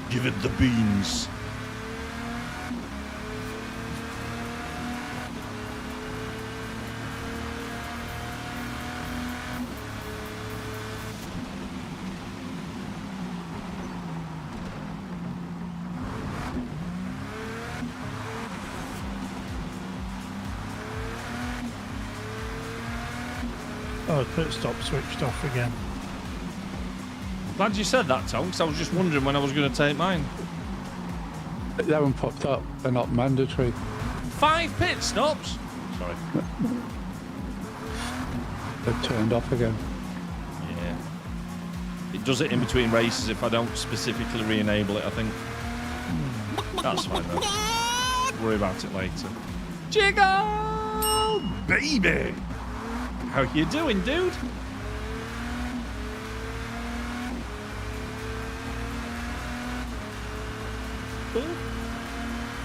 Speaker 3: Give it the beans.
Speaker 5: Oh, pit stop switched off again.
Speaker 3: Glad you said that, Tom, because I was just wondering when I was going to take mine.
Speaker 4: They haven't popped up. They're not mandatory.
Speaker 3: 5 pit stops? Sorry.
Speaker 4: They've turned off again.
Speaker 3: Yeah. It does it in between races if I don't specifically re-enable it, I think. That's fine, though. Worry about it later. Jiggle! Baby! How you doing, dude?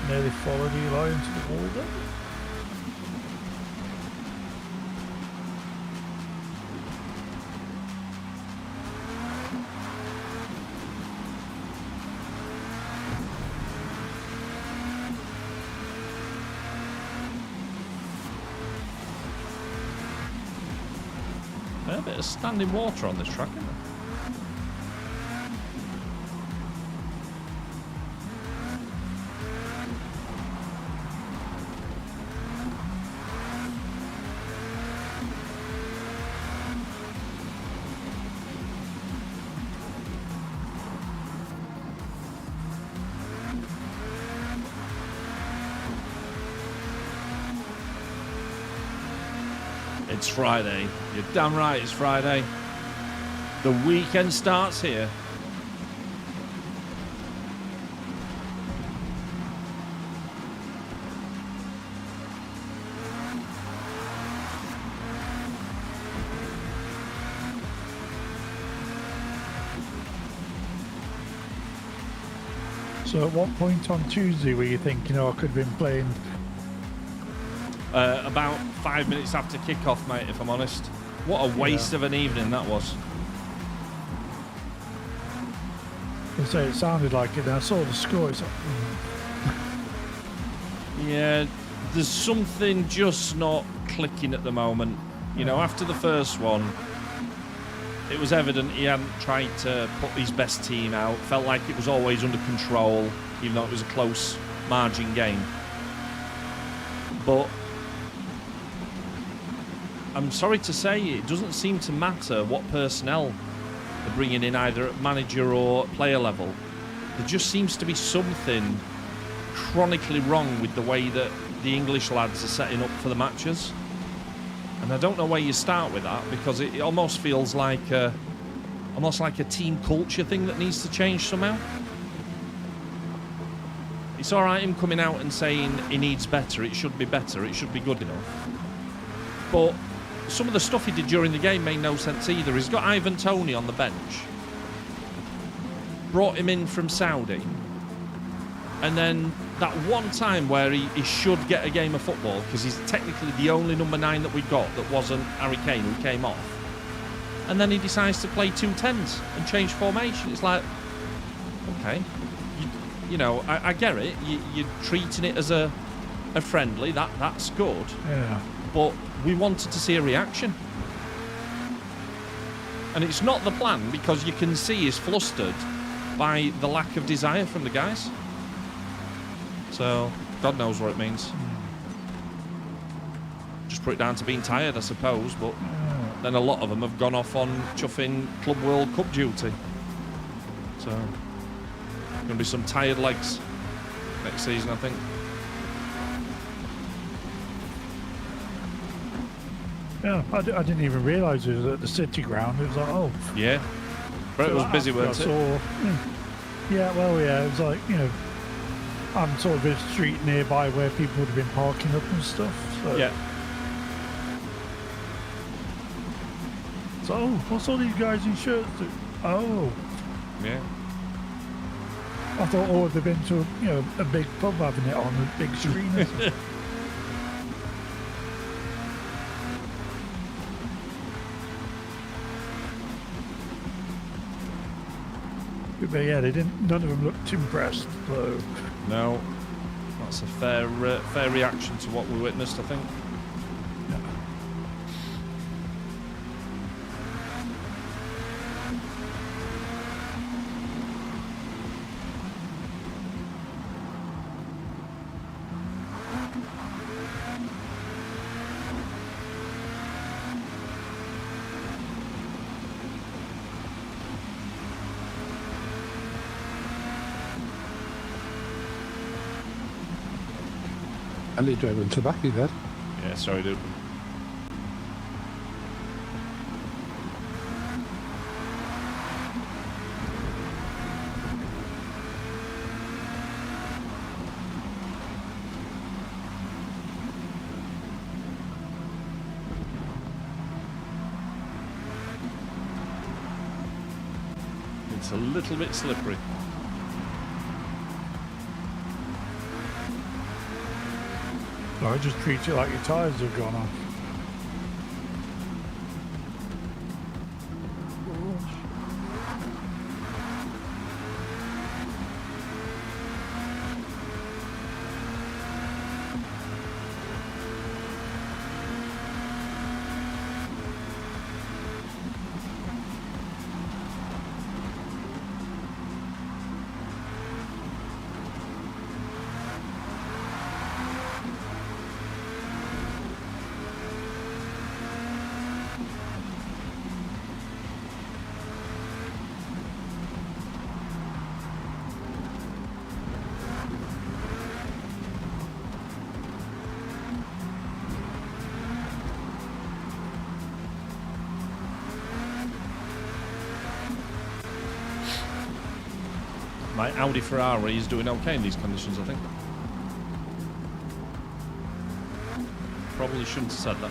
Speaker 5: Nearly followed Eli into the wall there.
Speaker 3: A bit of standing water on this track, isn't there? It's Friday. You're damn right it's Friday. The weekend starts here.
Speaker 5: So at what point on Tuesday were you thinking, oh, I could have been playing?
Speaker 3: About 5 minutes after kick-off, mate, if I'm honest. What a waste of an evening that was.
Speaker 5: So it sounded like it. I saw the score. It's like,
Speaker 3: Yeah, there's something just not clicking at the moment. You know, after the first one, it was evident he hadn't tried to put his best team out. Felt like it was always under control, even though it was a close margin game. But I'm sorry to say, it doesn't seem to matter what personnel they're bringing in, either at manager or player level. There just seems to be something chronically wrong with the way that the English lads are setting up for the matches. And I don't know where you start with that, because it almost feels like almost like a team culture thing that needs to change somehow. It's all right him coming out and saying he needs better, it should be better, it should be good enough. But some of the stuff he did during the game made no sense either. He's got Ivan Toney on the bench. Brought him in from Saudi. And then that one time where he should get a game of football, because he's technically the only number 9 that we got that wasn't Harry Kane, who came off. And then he decides to play 2 10s and change formation. It's like, okay, you know, I get it. You're treating it as a friendly. That's good.
Speaker 5: Yeah.
Speaker 3: But we wanted to see a reaction. And it's not the plan, because you can see he's flustered by the lack of desire from the guys. So, God knows what it means. Just put it down to being tired, I suppose, but then a lot of them have gone off on chuffing Club World Cup duty. So, going to be some tired legs next season, I think.
Speaker 5: Yeah, I didn't even realise it was at the City Ground. It was like, oh.
Speaker 3: Yeah. But it was busy, weren't it?
Speaker 5: Yeah, well, yeah, it was like, you know, I'm sort of a street nearby where people would have been parking up and stuff. So.
Speaker 3: Yeah.
Speaker 5: So, oh, what's all these guys in shirts do? Oh.
Speaker 3: Yeah.
Speaker 5: I thought, oh, they've been to, you know, a big pub having it on a big screen or something. But yeah, none of them looked impressed, so.
Speaker 3: No. That's a fair reaction to what we witnessed, I think.
Speaker 5: Yeah.
Speaker 4: And he drove into the back, he did.
Speaker 3: Yeah, sorry, dude. It's a little bit slippery.
Speaker 5: I just treat it like your tyres have gone off.
Speaker 3: My Audi Ferrari is doing okay in these conditions, I think. Probably shouldn't have said that.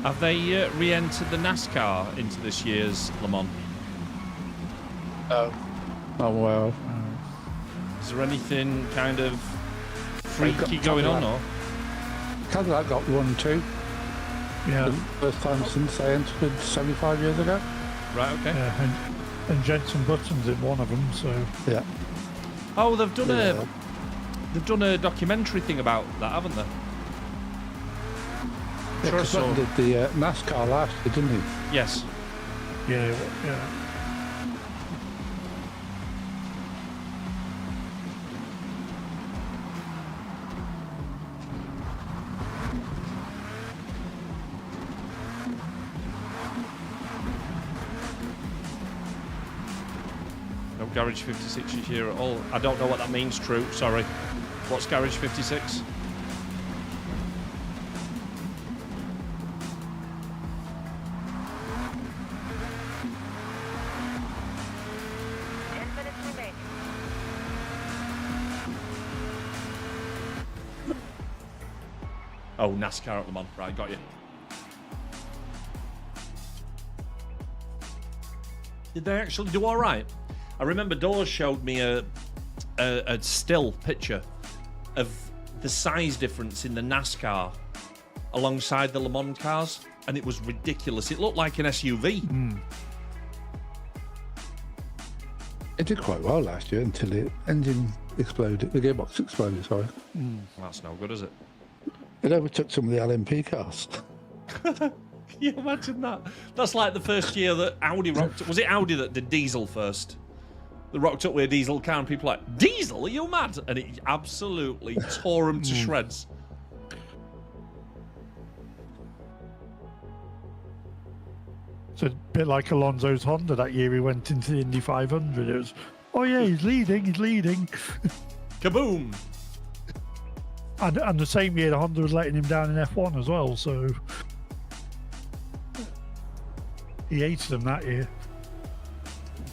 Speaker 3: Have they re-entered the NASCAR into this year's Le Mans?
Speaker 4: Oh, well.
Speaker 3: Is there anything kind of freaky going on, or?
Speaker 4: Cadillac got 1 2.
Speaker 5: Yeah.
Speaker 4: The first time since they entered 75 years ago.
Speaker 3: Right, okay.
Speaker 5: Yeah, and Jensen Button's in one of them, so.
Speaker 4: Yeah.
Speaker 3: Oh, they've done
Speaker 4: Yeah.
Speaker 3: a documentary thing about that, haven't they?
Speaker 4: Yeah,
Speaker 3: Sure,
Speaker 4: 'cause
Speaker 3: so.
Speaker 4: Button did the NASCAR last year, didn't he?
Speaker 3: Yes.
Speaker 5: Yeah, yeah.
Speaker 3: Garage 56 is here at all. I don't know what that means, True. Sorry. What's Garage 56? Oh, NASCAR at Le Mans. Right, got you. Did they actually do all right? I remember Dawes showed me a still picture of the size difference in the NASCAR alongside the Le Mans cars, and it was ridiculous. It looked like an SUV.
Speaker 4: It did quite well last year until the engine exploded. The gearbox exploded, sorry.
Speaker 3: That's no good, is it?
Speaker 4: It overtook some of the LMP cars.
Speaker 3: Can you imagine that? That's like the first year that Audi rocked up. Was it Audi that did diesel first? They rocked up with a diesel car and people were like, diesel? Are you mad? And it absolutely tore them to shreds.
Speaker 5: It's a bit like Alonso's Honda that year he went into the Indy 500. It was, oh yeah, he's leading.
Speaker 3: Kaboom!
Speaker 5: And the same year the Honda was letting him down in F1 as well, so he hated them that year.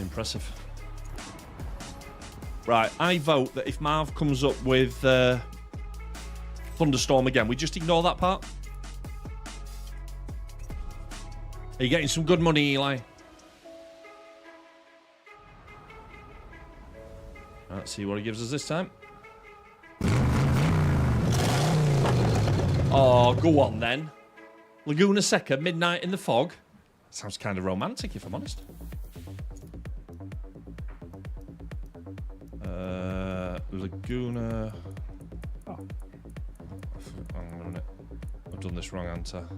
Speaker 3: Impressive. Right, I vote that if Marv comes up with Thunderstorm again, we just ignore that part. Are you getting some good money, Eli? Let's see what he gives us this time. Oh, go on then. Laguna Seca, Midnight in the Fog. Sounds kind of romantic, if I'm honest. Laguna. Oh. Hang on a minute. I've done this wrong answer.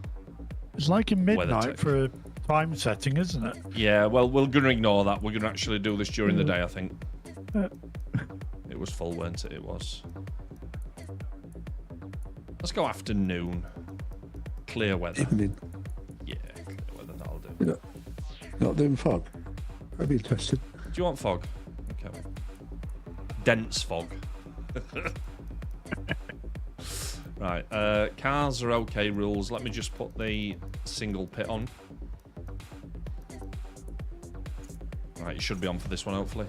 Speaker 5: It's like in midnight for a time setting, isn't it?
Speaker 3: Yeah, well, we're going to ignore that. We're going to actually do this during the day, I think. It was full, weren't it? It was. Let's go afternoon. Clear weather.
Speaker 4: Evening.
Speaker 3: Yeah, clear weather, that'll do.
Speaker 4: You're not doing fog? I'd be interested.
Speaker 3: Do you want fog? Okay. Dense fog. Right, cars are okay rules. Let me just put the single pit on. Right, it should be on for this one, hopefully.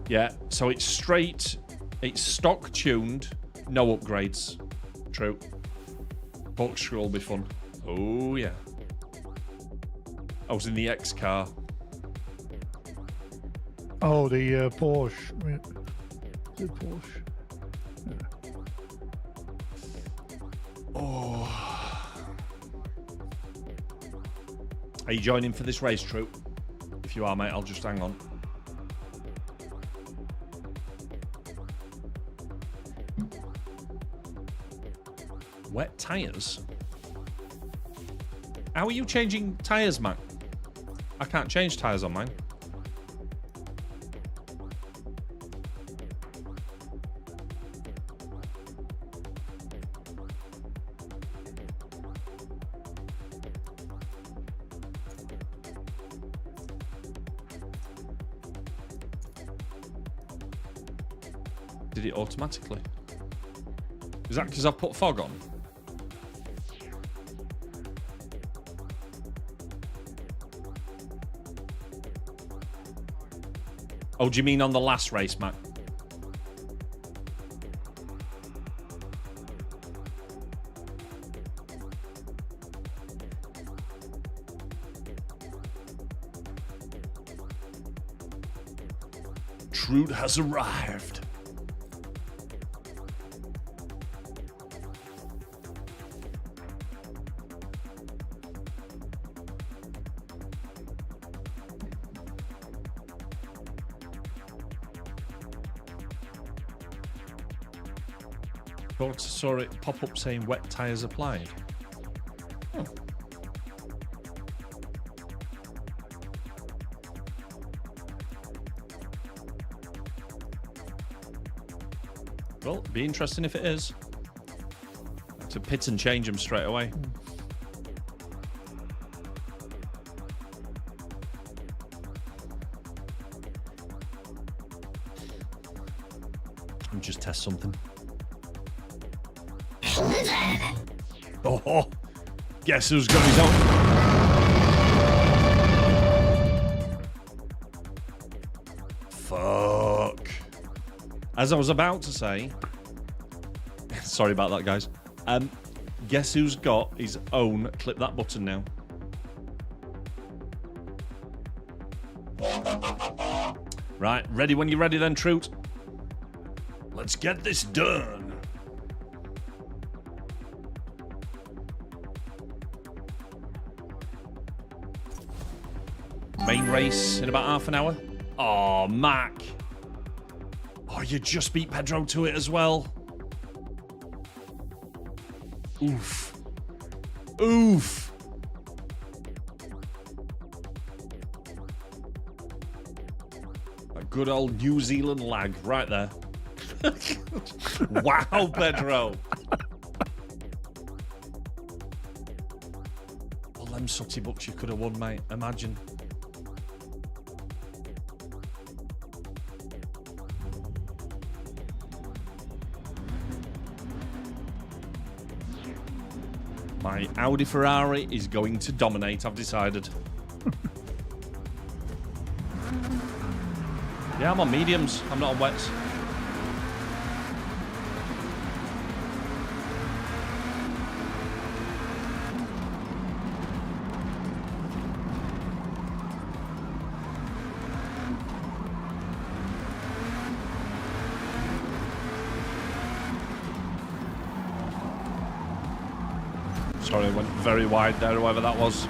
Speaker 3: Yeah, so it's straight, it's stock tuned, no upgrades. True. Corkscrew will be fun. Oh, yeah. I was in the X car.
Speaker 5: Oh, the Porsche. The Porsche. Yeah.
Speaker 3: Oh. Are you joining for this race, True? If you are, mate, I'll just hang on. Wet tyres? How are you changing tyres, Mac? I can't change tyres on mine. Did it automatically? Is that because I've put fog on? Oh, do you mean on the last race, Matt? Trude has arrived. Saw it pop up saying wet tyres applied. Oh. Well, it'd be interesting if it is. To pit and change them straight away. Let me just test something. Oh, guess who's got his own? Fuck. As I was about to say, sorry about that, guys. Guess who's got his own? Clip that button now. Right, ready when you're ready then, Troot. Let's get this done. Main race in about half an hour. Oh, Mac. Oh, you just beat Pedro to it as well. Oof. Oof. A good old New Zealand lag right there. Wow, Pedro. All them sooty bucks you could have won, mate. Imagine. My Audi Ferrari is going to dominate, I've decided. Yeah, I'm on mediums. I'm not on wets. Sorry, I went very wide there, whoever that was.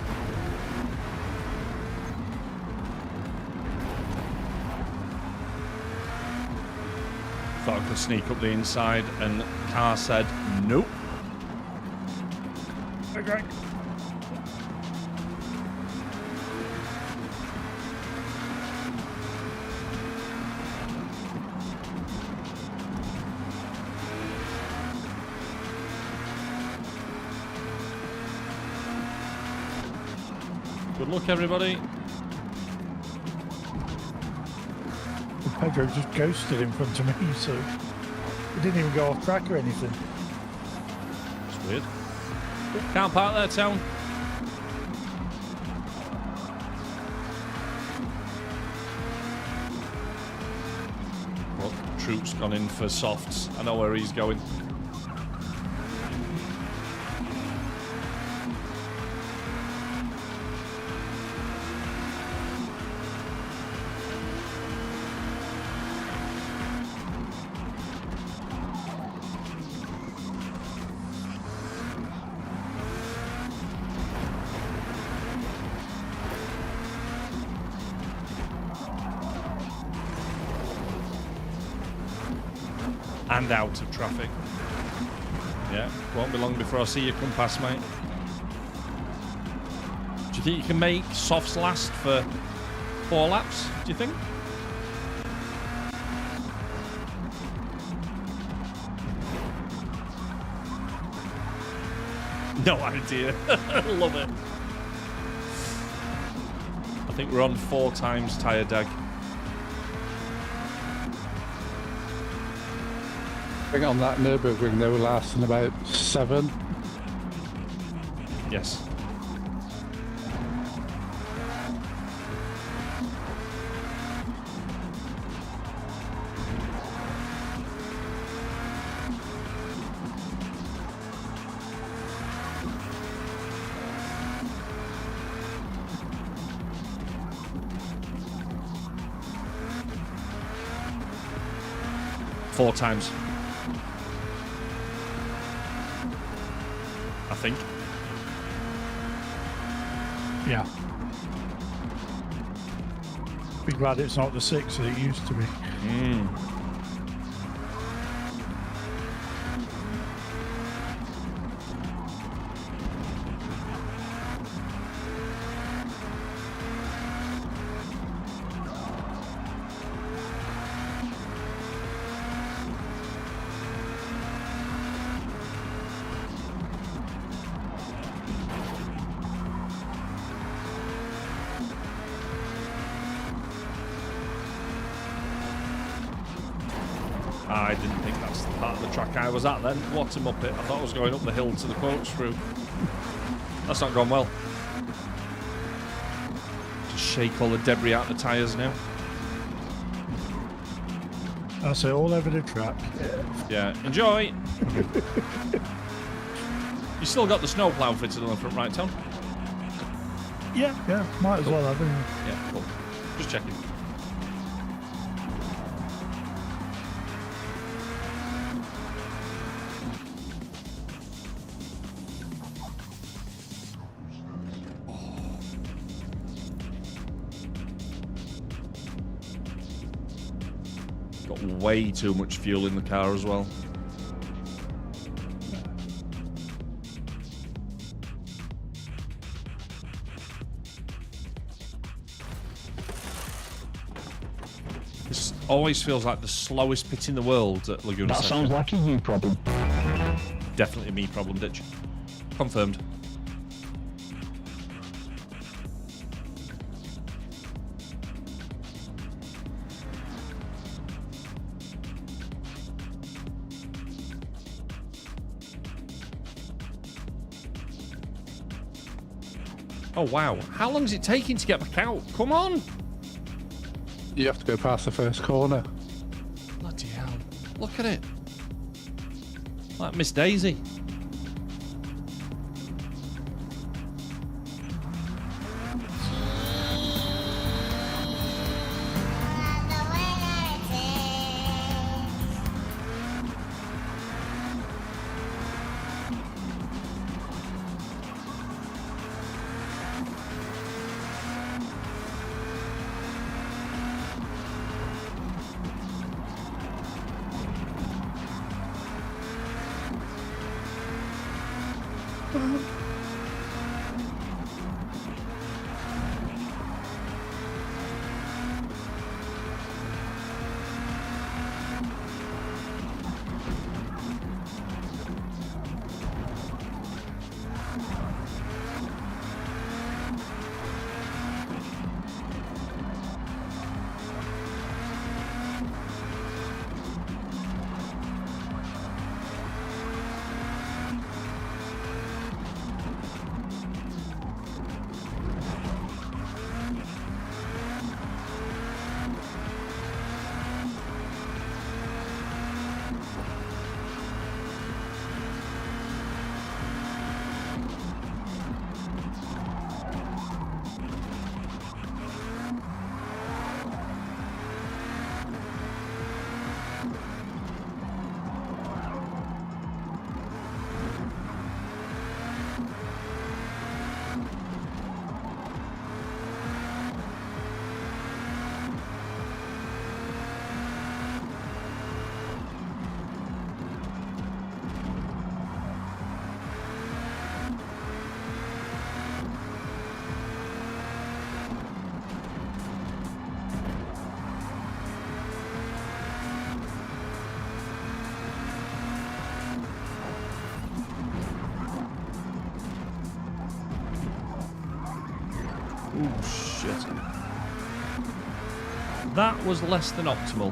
Speaker 3: Thought I could sneak up the inside, and car said nope.
Speaker 5: Okay.
Speaker 3: Good luck, everybody.
Speaker 5: Pedro just ghosted in front of me, so he didn't even go off track or anything.
Speaker 3: It's weird. Can't park there, town. Well, Troop's gone in for softs. I know where he's going. And out of traffic. Yeah, won't be long before I see you come past, mate. Do you think you can make softs last for 4 laps? Do you think? No idea. Love it. I think we're on 4 times tyre dag.
Speaker 4: I think on that Nurburgring they were lasting about 7.
Speaker 3: Yes. Four times. I think.
Speaker 5: Yeah. Be glad it's not the 6 that it used to be.
Speaker 3: I didn't think that's the part of the track I was at then. What a muppet. I thought I was going up the hill to the corkscrew. That's not gone well. Just shake all the debris out the tyres now.
Speaker 5: That's it, all over the track.
Speaker 3: Yeah, enjoy! You still got the snowplow fitted on the front right, Tom?
Speaker 5: Yeah, might as well have it.
Speaker 3: Yeah, cool. Just checking. Got way too much fuel in the car as well. This always feels like the slowest pit in the world at Laguna
Speaker 6: That
Speaker 3: Seca.
Speaker 6: sounds like a you problem.
Speaker 3: Definitely a me problem, Ditch. Confirmed. Oh, wow. How long is it taking to get back out? Come on!
Speaker 4: You have to go past the first corner.
Speaker 3: Bloody hell. Look at it. Like Miss Daisy. Oh, shit. That was less than optimal.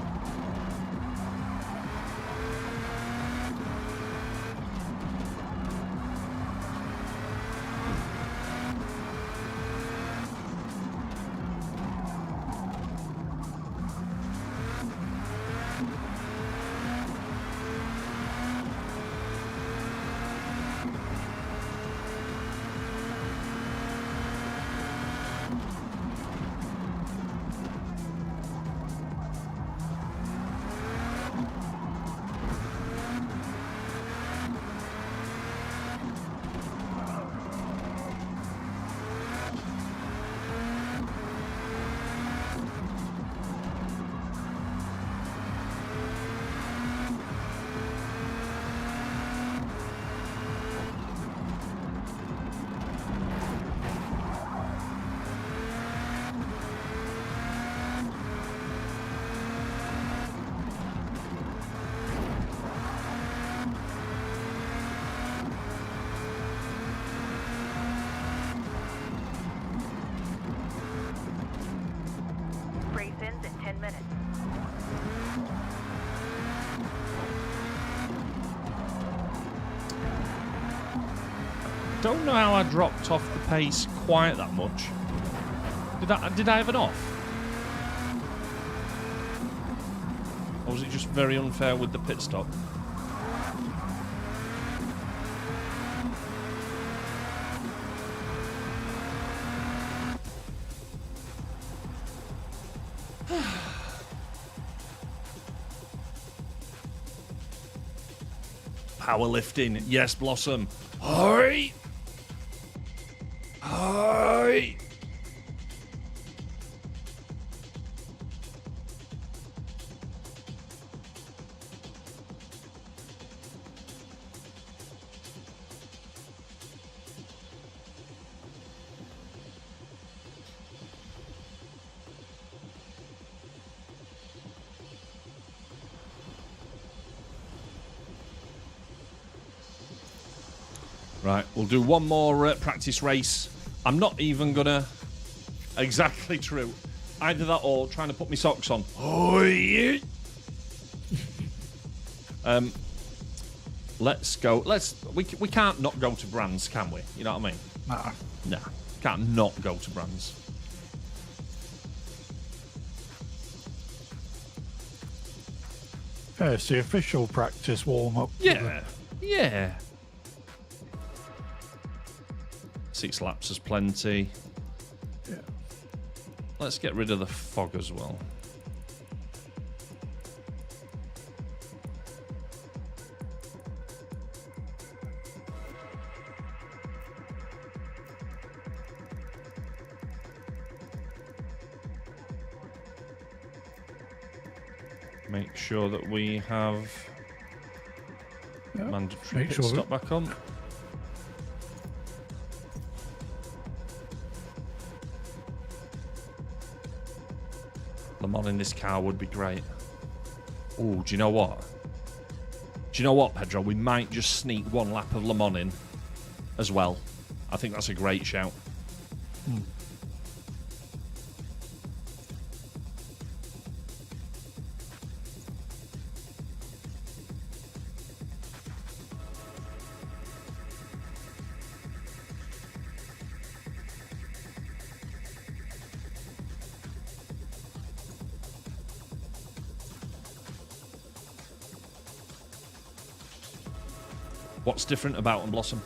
Speaker 3: don't know how I dropped off the pace quite that much. Did I have it off? Or was it just very unfair with the pit stop? Powerlifting, yes, Blossom. Hurry! Hurry! Right, we'll do one more practice race. I'm not even gonna... Exactly true. Either that or trying to put my socks on. Oh, yeah. Let's go. We can't not go to Brands, can we? You know what I mean?
Speaker 5: Nah.
Speaker 3: Nah. Can't not go to Brands.
Speaker 5: Yeah, it's the official practice warm-up.
Speaker 3: Yeah. Yeah. 6 laps is plenty.
Speaker 5: Yeah.
Speaker 3: Let's get rid of the fog as well. Make sure that we have mandatory pit stop back on. Le Mans in this car would be great. Oh, do you know what? Do you know what, Pedro? We might just sneak one lap of Le Mans in as well. I think that's a great shout. What's different about them, Blossom?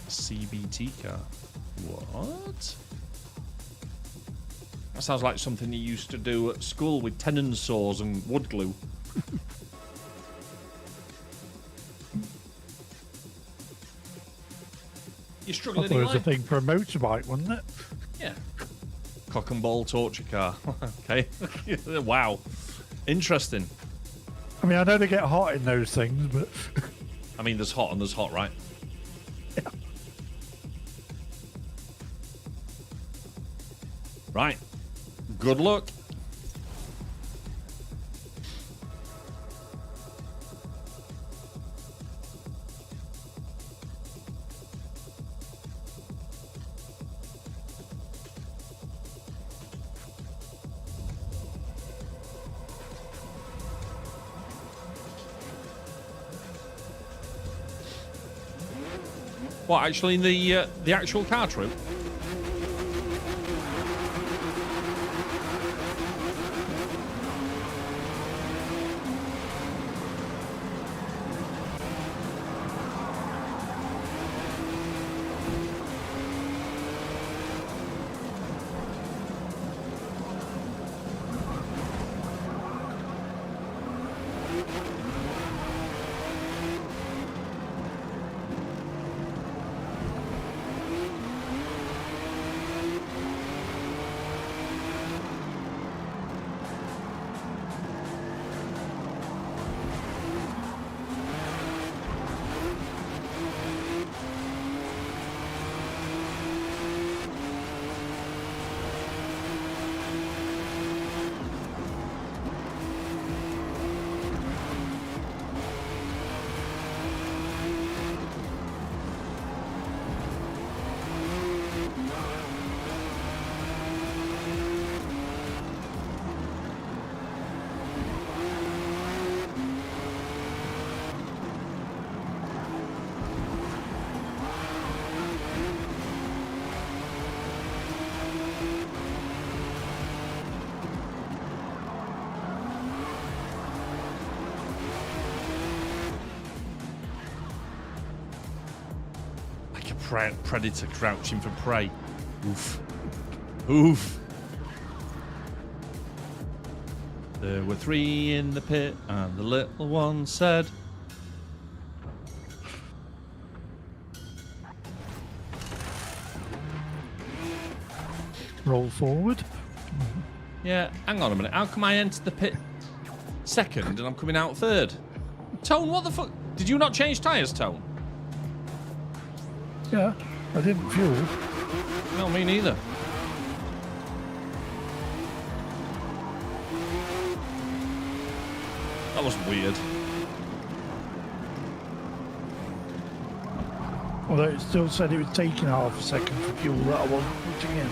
Speaker 3: CBT car. What? That sounds like something you used to do at school with tenon saws and wood glue. You're struggling.
Speaker 5: I thought it was a thing for a motorbike, wasn't it?
Speaker 3: Yeah. Cock and ball torture car. Okay. Wow. Interesting.
Speaker 5: I mean, I know they get hot in those things, but...
Speaker 3: I mean, there's hot and there's hot, right?
Speaker 5: Yeah.
Speaker 3: Right. Good luck. What, actually, in the actual car trip? predator crouching for prey. Oof. Oof. There were 3 in the pit, and the little one said...
Speaker 5: Roll forward.
Speaker 3: Yeah, hang on a minute. How come I entered the pit second and I'm coming out third? Tone, what the fuck? Did you not change tyres, Tone?
Speaker 5: Yeah, I didn't fuel.
Speaker 3: No, me neither. That was weird.
Speaker 5: Although it still said it was taking half a second for fuel that I wasn't putting in.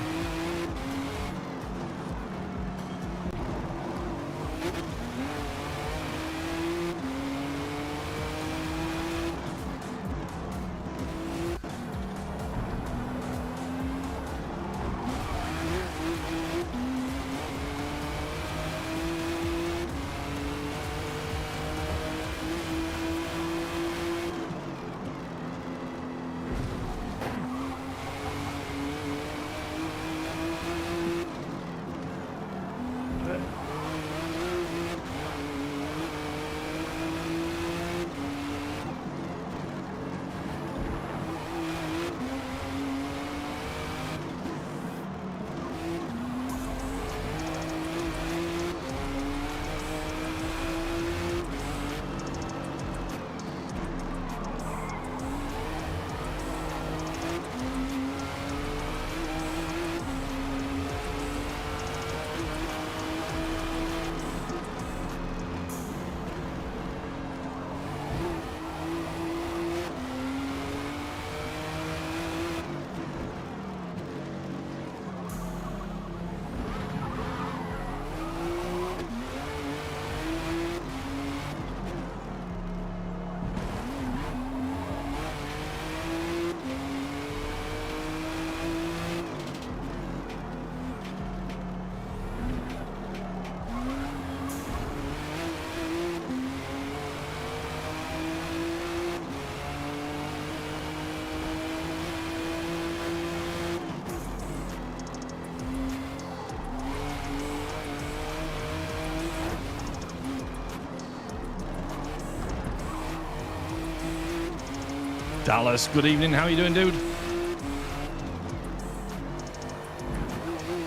Speaker 3: Dallas, good evening. How are you doing, dude? I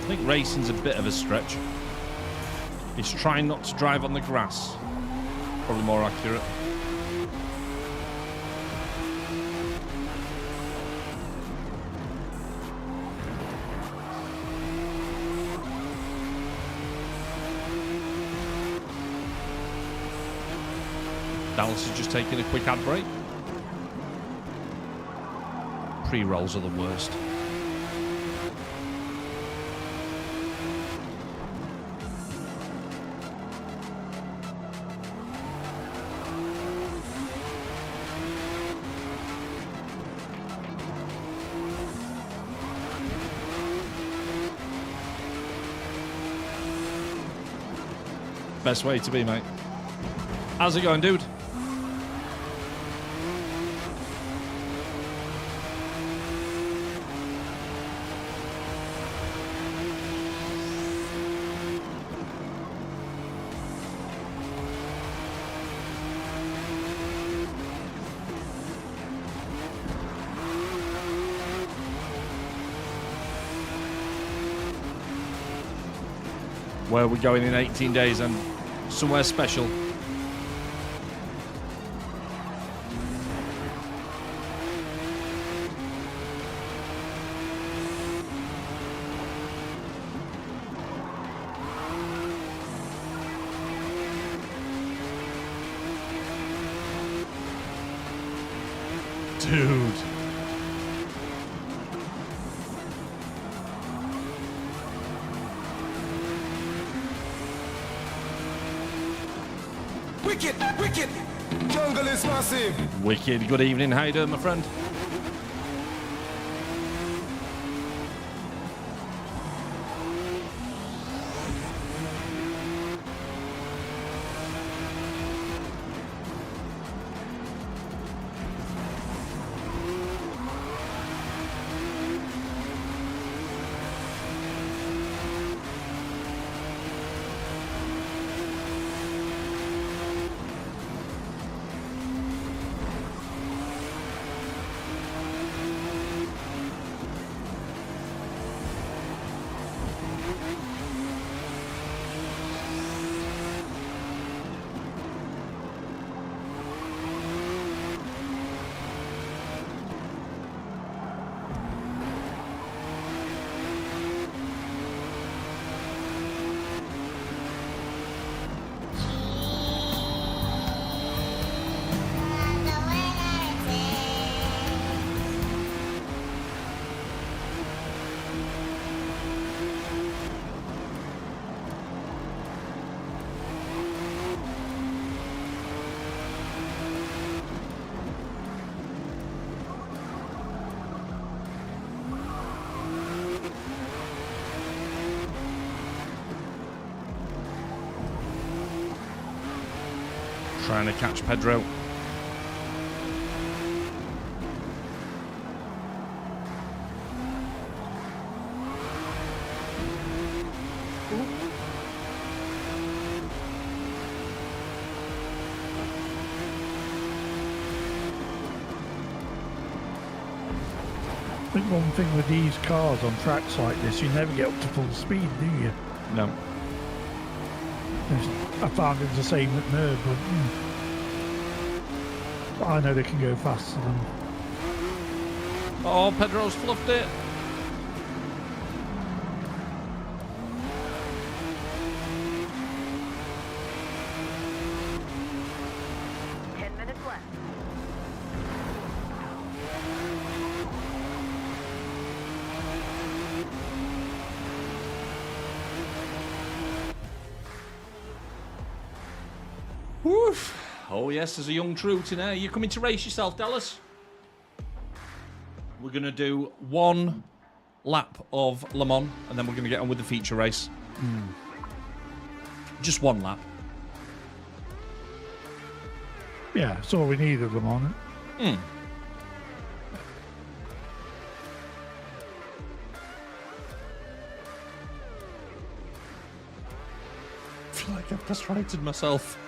Speaker 3: think racing's a bit of a stretch. He's trying not to drive on the grass. Probably more accurate. Dallas is just taking a quick ad break. Pre-rolls are the worst. Best way to be, mate. How's it going, dude? Where we're going in 18 days and somewhere special. Dude.
Speaker 1: Wicked, wicked. Jungle is massive.
Speaker 3: Wicked. Good evening. How you doing, my friend? Trying to catch Pedro.
Speaker 5: I think one thing with these cars on tracks like this, you never get up to full speed, do you?
Speaker 3: No.
Speaker 5: I found it's the same at Nurburgring. But I know they can go faster than...
Speaker 3: Oh, Pedro's fluffed it. Woof. Oh yes, there's a young Troot in there. You coming to race yourself, Dallas? We're going to do one lap of Le Mans, and then we're going to get on with the feature race. Just one lap.
Speaker 5: Yeah, that's all we need of them on it.
Speaker 3: I feel like I've castrated myself.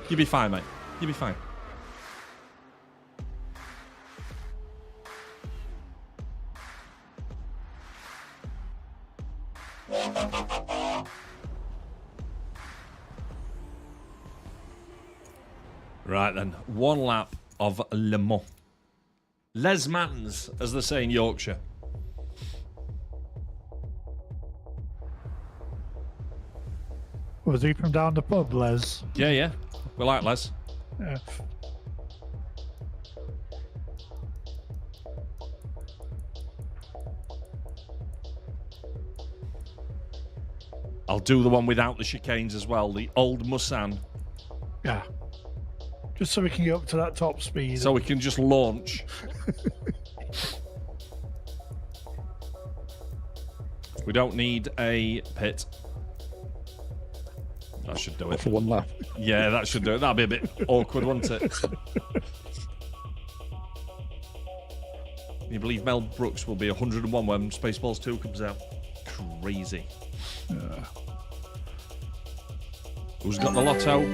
Speaker 3: You'll be fine, mate. You'll be fine. Right then, one lap of Le Mans. Les Mans, as they say in Yorkshire.
Speaker 5: Was he from down the pub, Les?
Speaker 3: Yeah, yeah. We like Les.
Speaker 5: Yeah.
Speaker 3: I'll do the one without the chicanes as well, the old Musan.
Speaker 5: Yeah. Just so we can get up to that top speed.
Speaker 3: So we can just launch. We don't need a pit. That should do it.
Speaker 4: For one lap.
Speaker 3: Yeah, that should do it. That'd be a bit awkward, wouldn't it? Can you believe Mel Brooks will be 101 when Spaceballs 2 comes out? Crazy. Who's got the lotto?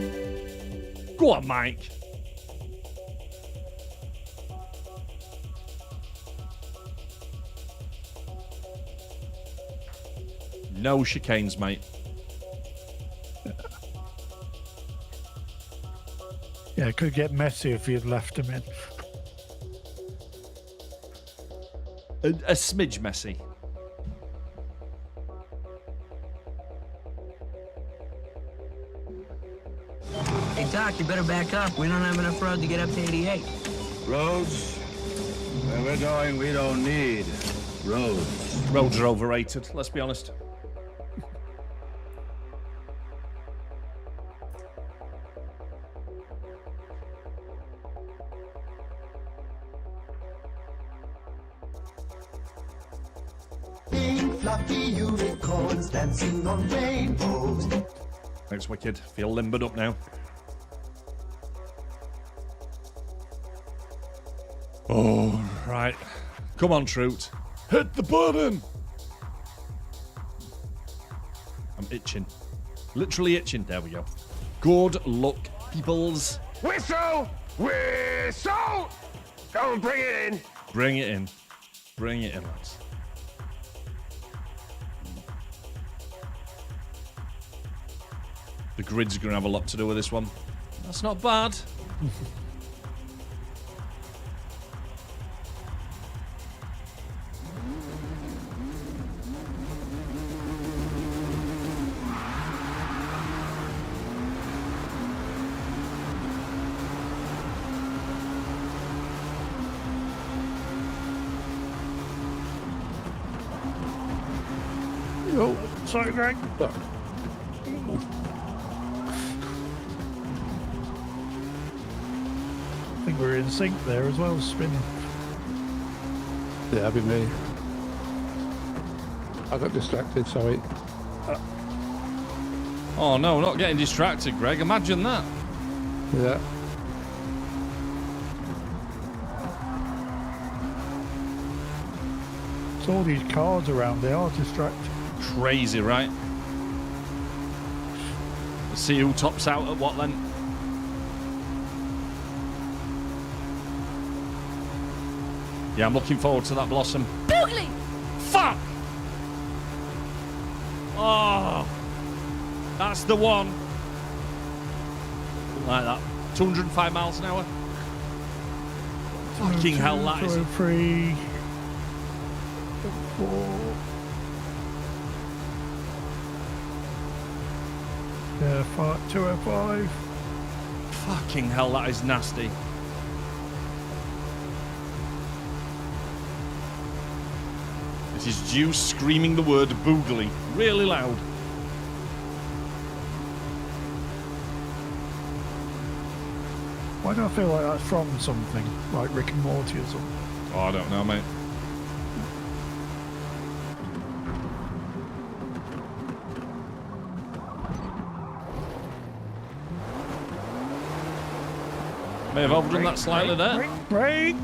Speaker 3: Go on, Mike. No chicanes, mate.
Speaker 5: Yeah, it could get messy if you'd left him in.
Speaker 3: A smidge messy.
Speaker 6: Hey, Doc, you better back up. We don't have enough road to get up to 88.
Speaker 7: Roads? Where we're going, we don't need roads.
Speaker 3: Roads are overrated, let's be honest.
Speaker 1: Fluffy unicorns dancing on rainbows.
Speaker 3: Thanks, Wicked. Feel limbered up now. Oh, right. Come on, Troot. Hit the button! I'm itching. Literally itching. There we go. Good luck, peoples.
Speaker 7: Whistle! Whistle! Don't bring it in.
Speaker 3: Bring it in. Bring it in, lads. The grid's going to have a lot to do with this one. That's not bad.
Speaker 5: Oh, sorry, Greg. I think we're in sync there as well, spinning.
Speaker 4: Yeah, that'd be me. I got distracted, sorry.
Speaker 3: Oh no, not getting distracted, Greg. Imagine that.
Speaker 4: Yeah.
Speaker 5: It's all these cars around, they are distracting.
Speaker 3: Crazy, right? Let's see who tops out at what then. Yeah, I'm looking forward to that Blossom.
Speaker 8: Boogly!
Speaker 3: Fuck! Oh, that's the one. Like that. 205 miles an hour. Fucking hell, that is.
Speaker 5: 3, 4. Yeah, 205.
Speaker 3: Fucking hell, that is nasty. This is Juice screaming the word boogly really loud.
Speaker 5: Why do I feel like that's from something? Like Rick and Morty or something?
Speaker 3: Oh, I don't know, mate. May have overdone that slightly there.
Speaker 5: Break! Break.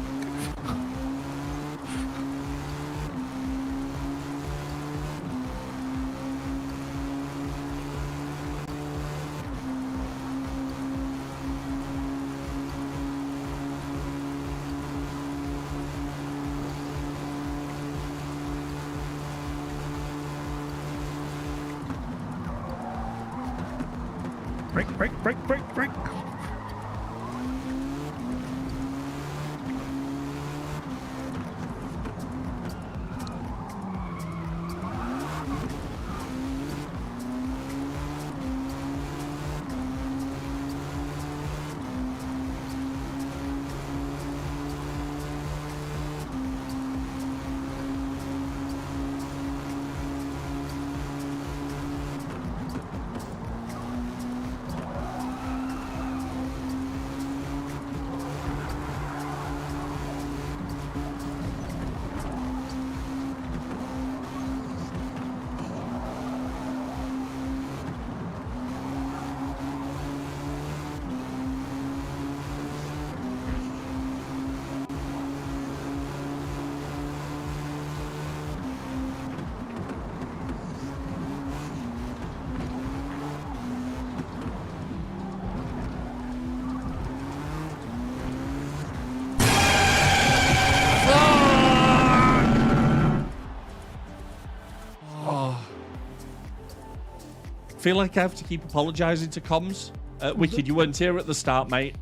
Speaker 3: Feel like I have to keep apologising to comms. Wicked, you weren't here at the start, mate.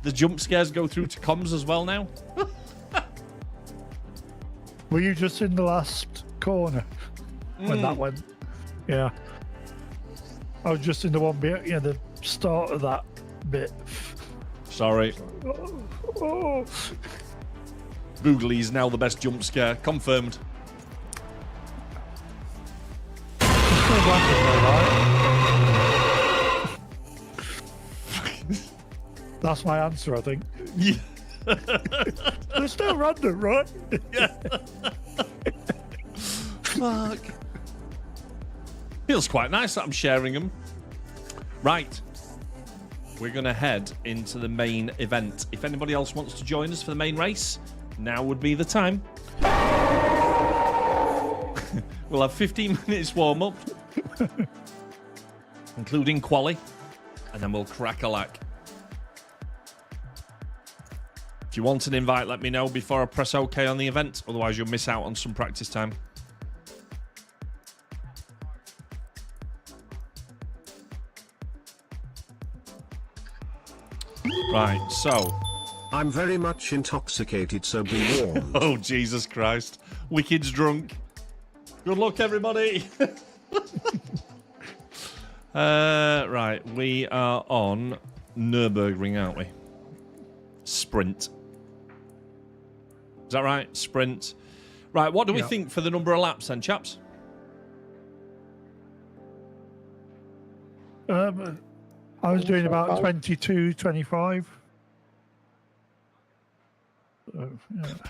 Speaker 3: The jump scares go through to comms as well now.
Speaker 5: Were you just in the last corner when that went? Yeah. I was just in the one bit, the start of that bit.
Speaker 3: Sorry.
Speaker 5: Oh.
Speaker 3: Boogly is now the best jump scare. Confirmed.
Speaker 5: That's my answer, I think.
Speaker 3: Yeah.
Speaker 5: They're still random, right?
Speaker 3: Fuck. Feels quite nice that I'm sharing them. Right. We're going to head into the main event. If anybody else wants to join us for the main race, now would be the time. We'll have 15 minutes warm up, including quali, and then we'll crack a lack. If you want an invite, let me know before I press OK on the event. Otherwise, you'll miss out on some practice time. Right, so...
Speaker 2: I'm very much intoxicated, so be warned.
Speaker 3: Oh, Jesus Christ. Wicked's drunk. Good luck, everybody. Right, we are on Nurburgring, aren't we? Sprint. Is that right? Sprint. Right, what do we think for the number of laps then, chaps?
Speaker 5: I was doing about 22, 25.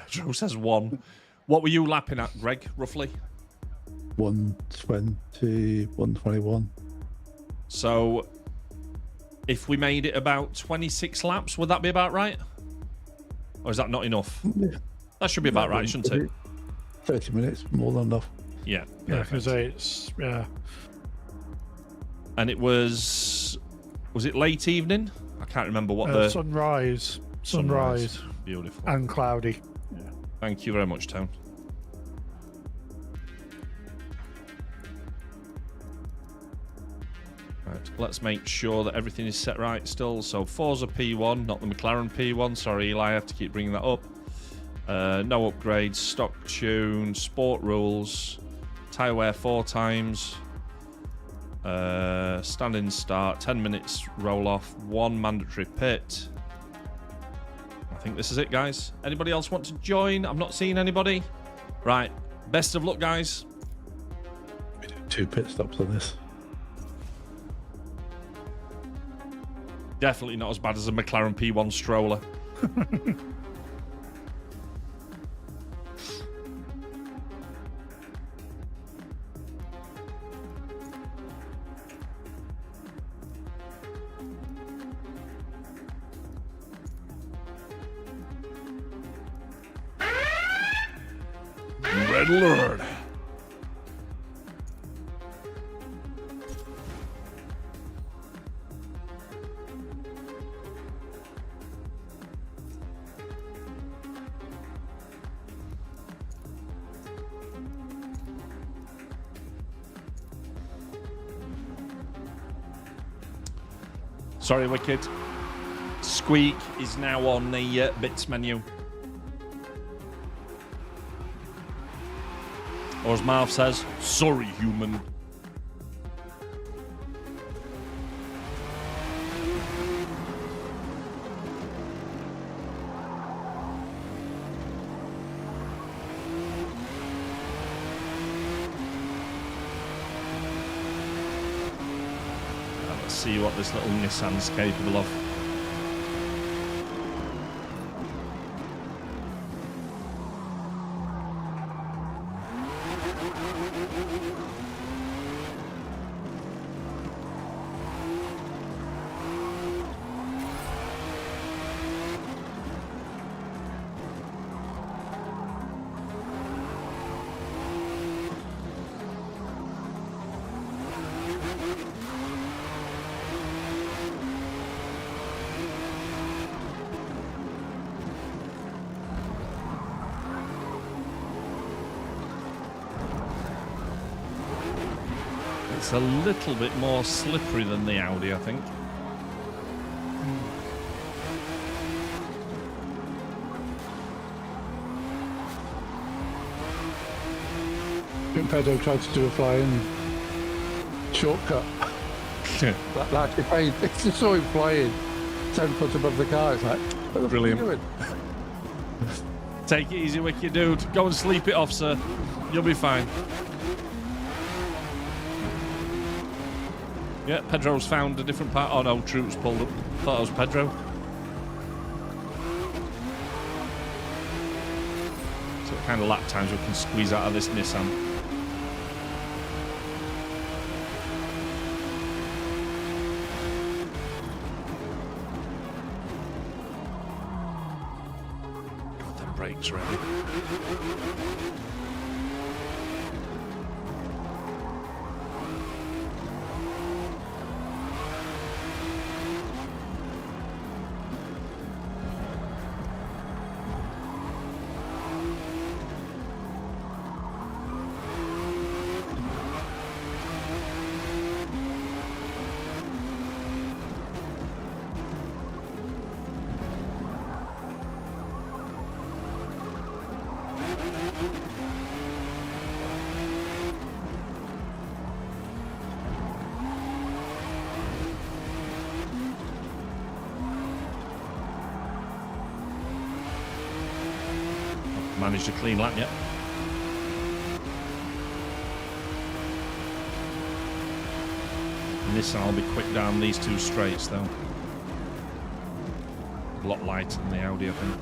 Speaker 3: Pedro says 1. What were you lapping at, Greg, roughly?
Speaker 4: 120, 121.
Speaker 3: So, if we made it about 26 laps, would that be about right? Or is that not enough?
Speaker 4: Yeah.
Speaker 3: That should be about right, shouldn't it?
Speaker 4: 30 minutes, more than enough.
Speaker 3: Yeah.
Speaker 5: Yeah,
Speaker 3: perfect.
Speaker 5: because it's
Speaker 3: And it was it late evening? I can't remember what the
Speaker 5: sunrise,
Speaker 3: Beautiful.
Speaker 5: and cloudy.
Speaker 3: Thank you very much, Tone. Right, let's make sure that everything is set right still. So Forza P1, not the McLaren P1. Sorry, Eli, I have to keep bringing that up. No upgrades, stock tune, sport rules, tyre wear 4 times, standing start, 10 minutes roll off, 1 mandatory pit. I think this is it, guys. Anybody else want to join? I'm not seeing anybody. Right, best of luck, guys.
Speaker 4: We did 2 pit stops on this.
Speaker 3: Definitely not as bad as a McLaren P1 stroller. Red alert. Sorry, Wicked. Squeak is now on the bits menu. Or as Marv says, sorry, human. Let's see what this little Nissan's capable of. It's a little bit more slippery than the Audi, I think.
Speaker 4: Pedro tried to do a flying shortcut. That actually paid. It's just saw him flying 10 foot above the car. It's like, what the
Speaker 3: Brilliant.
Speaker 4: fuck are you doing?
Speaker 3: Take it easy, Wicked dude. Go and sleep it off, sir. You'll be fine. Yeah, Pedro's found a different part. Oh no, Troops pulled up. Thought it was Pedro. So what kind of lap times we can squeeze out of this Nissan? Got them brakes ready. Managed a clean lap yet. Nissan will be quick down these 2 straights though. A lot lighter than the Audi, I think.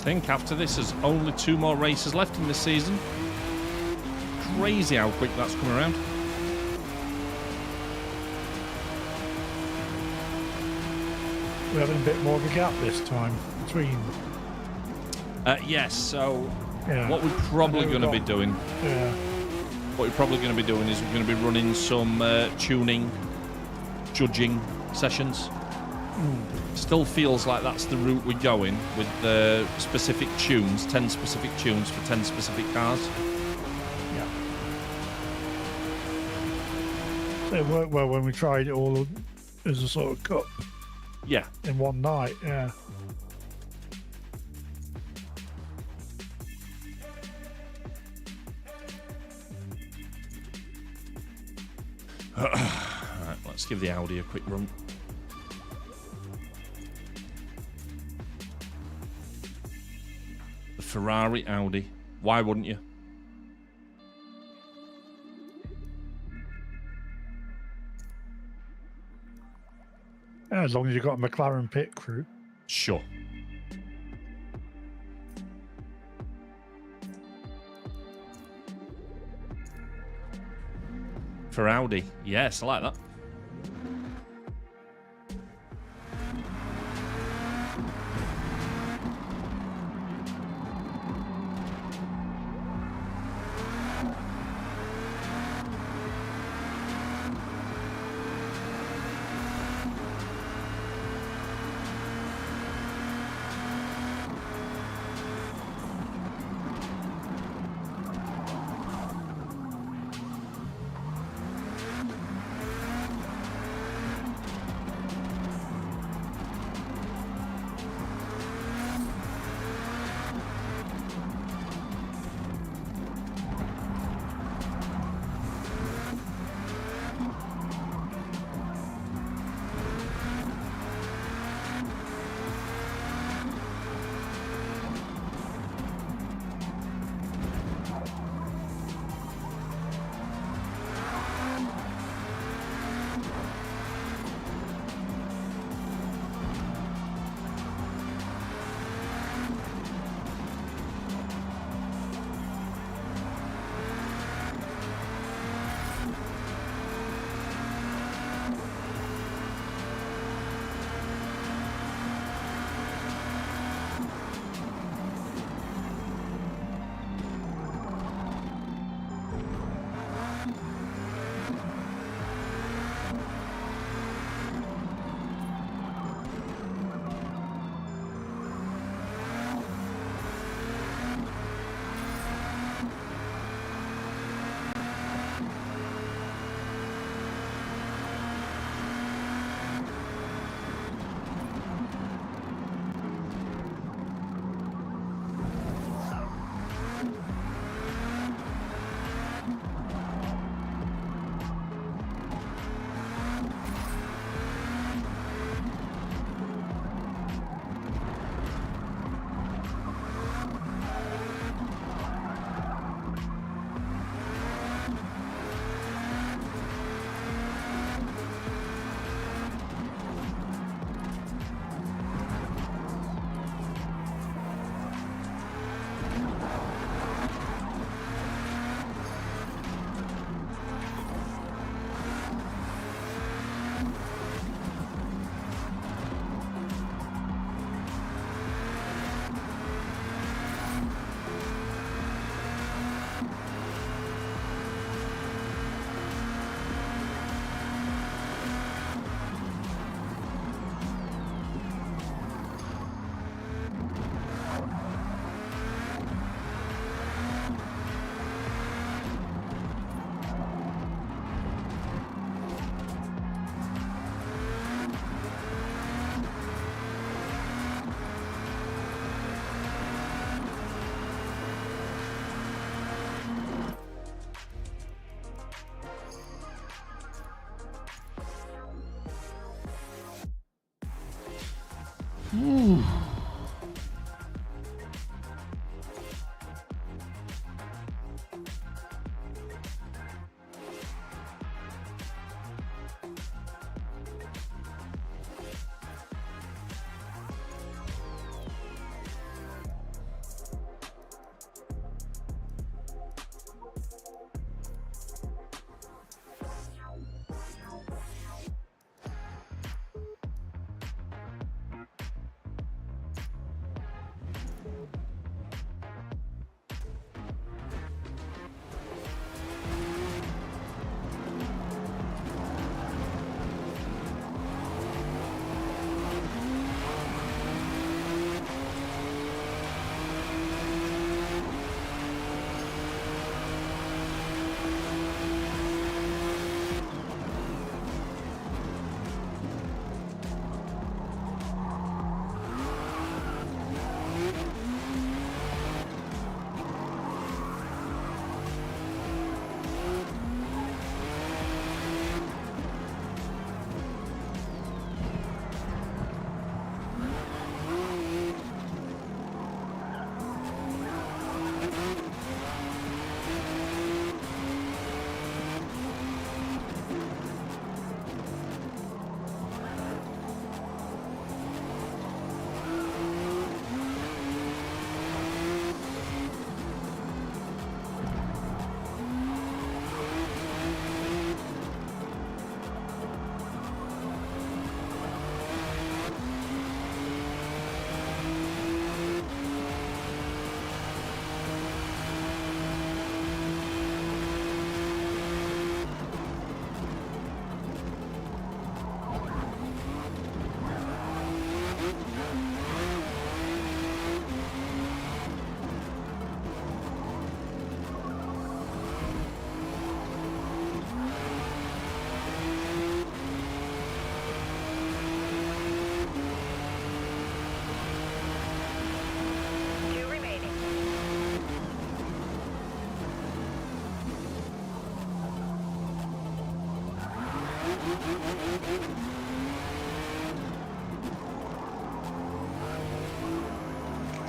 Speaker 3: just think after this, there's only 2 more races left in this season. Crazy how quick that's come around.
Speaker 5: We're having a bit more of a gap this time between.
Speaker 3: Yes, so
Speaker 5: Yeah.
Speaker 3: what we're probably
Speaker 5: I know
Speaker 3: going to
Speaker 5: we've
Speaker 3: be
Speaker 5: got-
Speaker 3: doing,
Speaker 5: Yeah.
Speaker 3: is we're going to be running some tuning, judging sessions. Still feels like that's the route we're going with the specific tunes, 10 specific tunes for 10 specific cars.
Speaker 5: Yeah. So it worked well when we tried it all as a sort of cup
Speaker 3: Yeah.
Speaker 5: in one night. Yeah.
Speaker 3: Right, let's give the Audi a quick run. The Ferrari Audi. Why wouldn't you?
Speaker 5: Yeah, as long as you've got a McLaren pit crew.
Speaker 3: Sure. For Audi. Yes, I like that.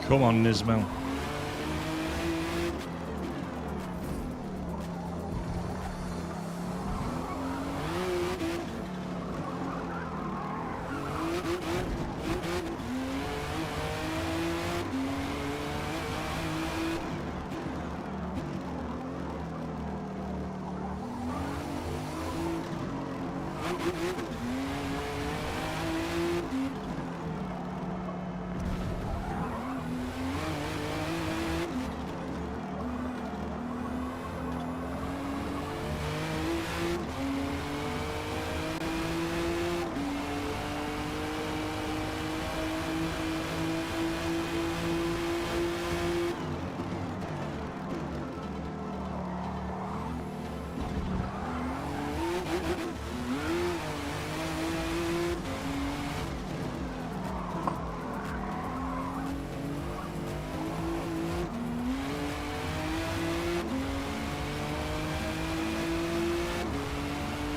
Speaker 3: Come on, Nismo.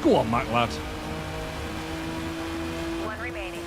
Speaker 3: Go on, Mac lad.
Speaker 8: One remaining.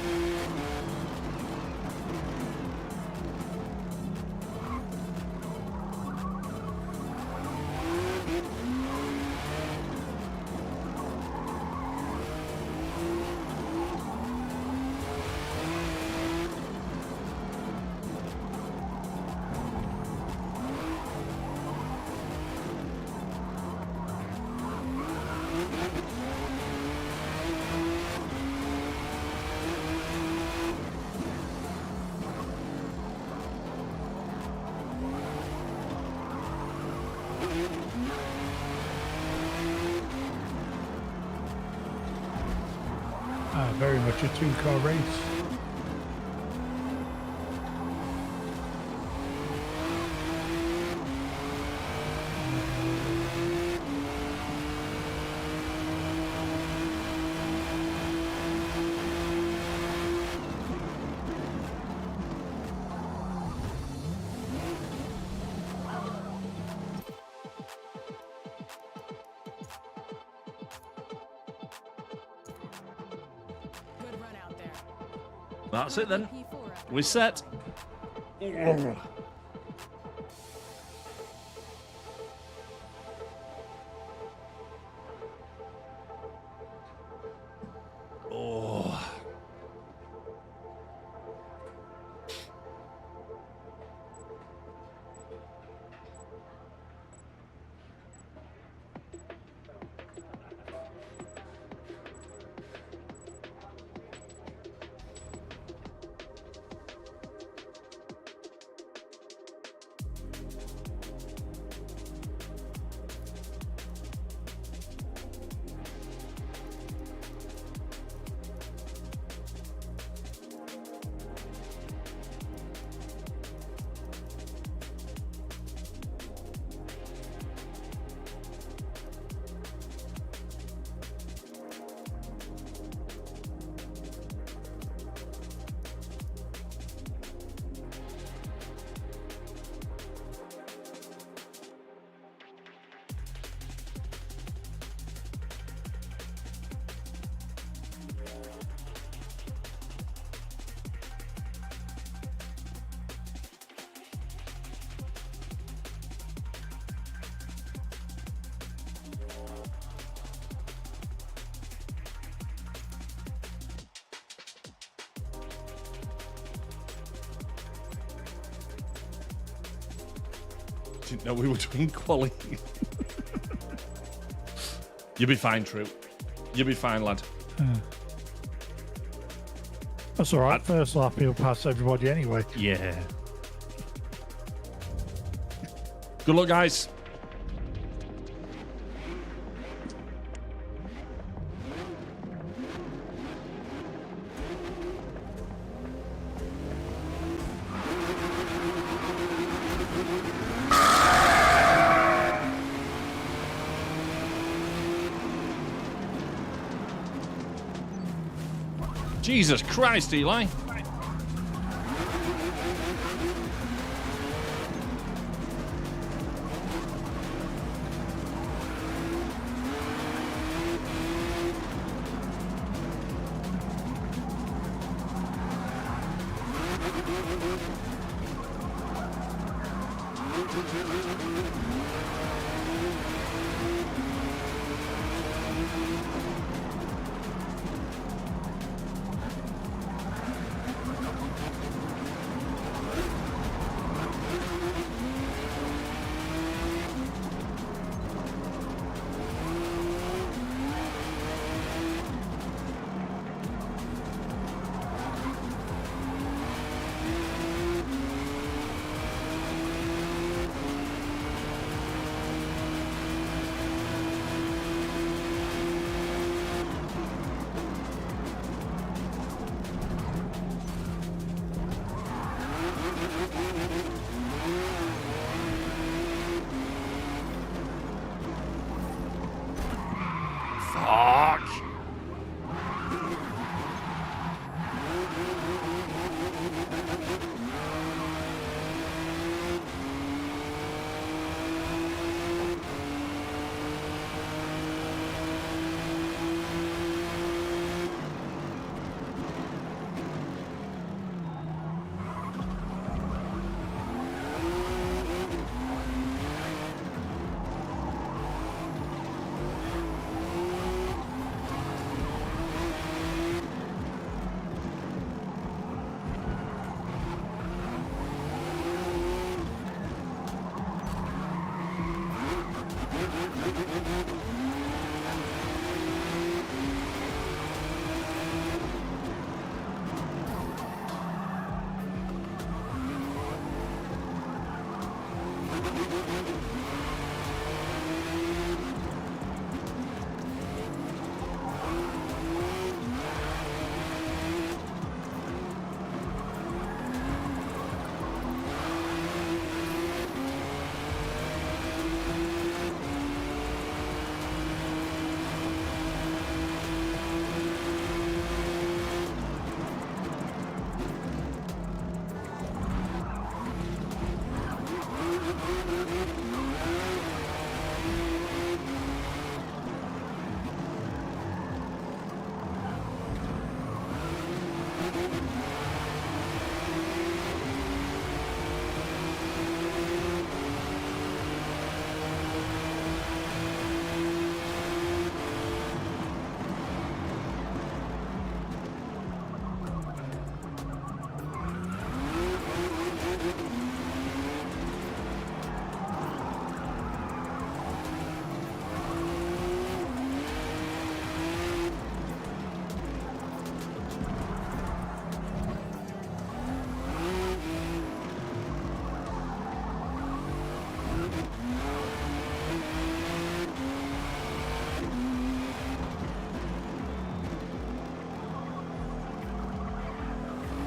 Speaker 5: Very much a two-car race.
Speaker 3: That's it then. We're set. Oh. Didn't know we were doing quali. You'll be fine, True. You'll be fine, lad.
Speaker 5: That's all right. First lap, he'll pass everybody anyway.
Speaker 3: Yeah. Good luck, guys. Jesus Christ, Eli.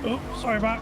Speaker 5: Oh, sorry, Mac.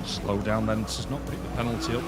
Speaker 3: Slow down then, does not pick the penalty up.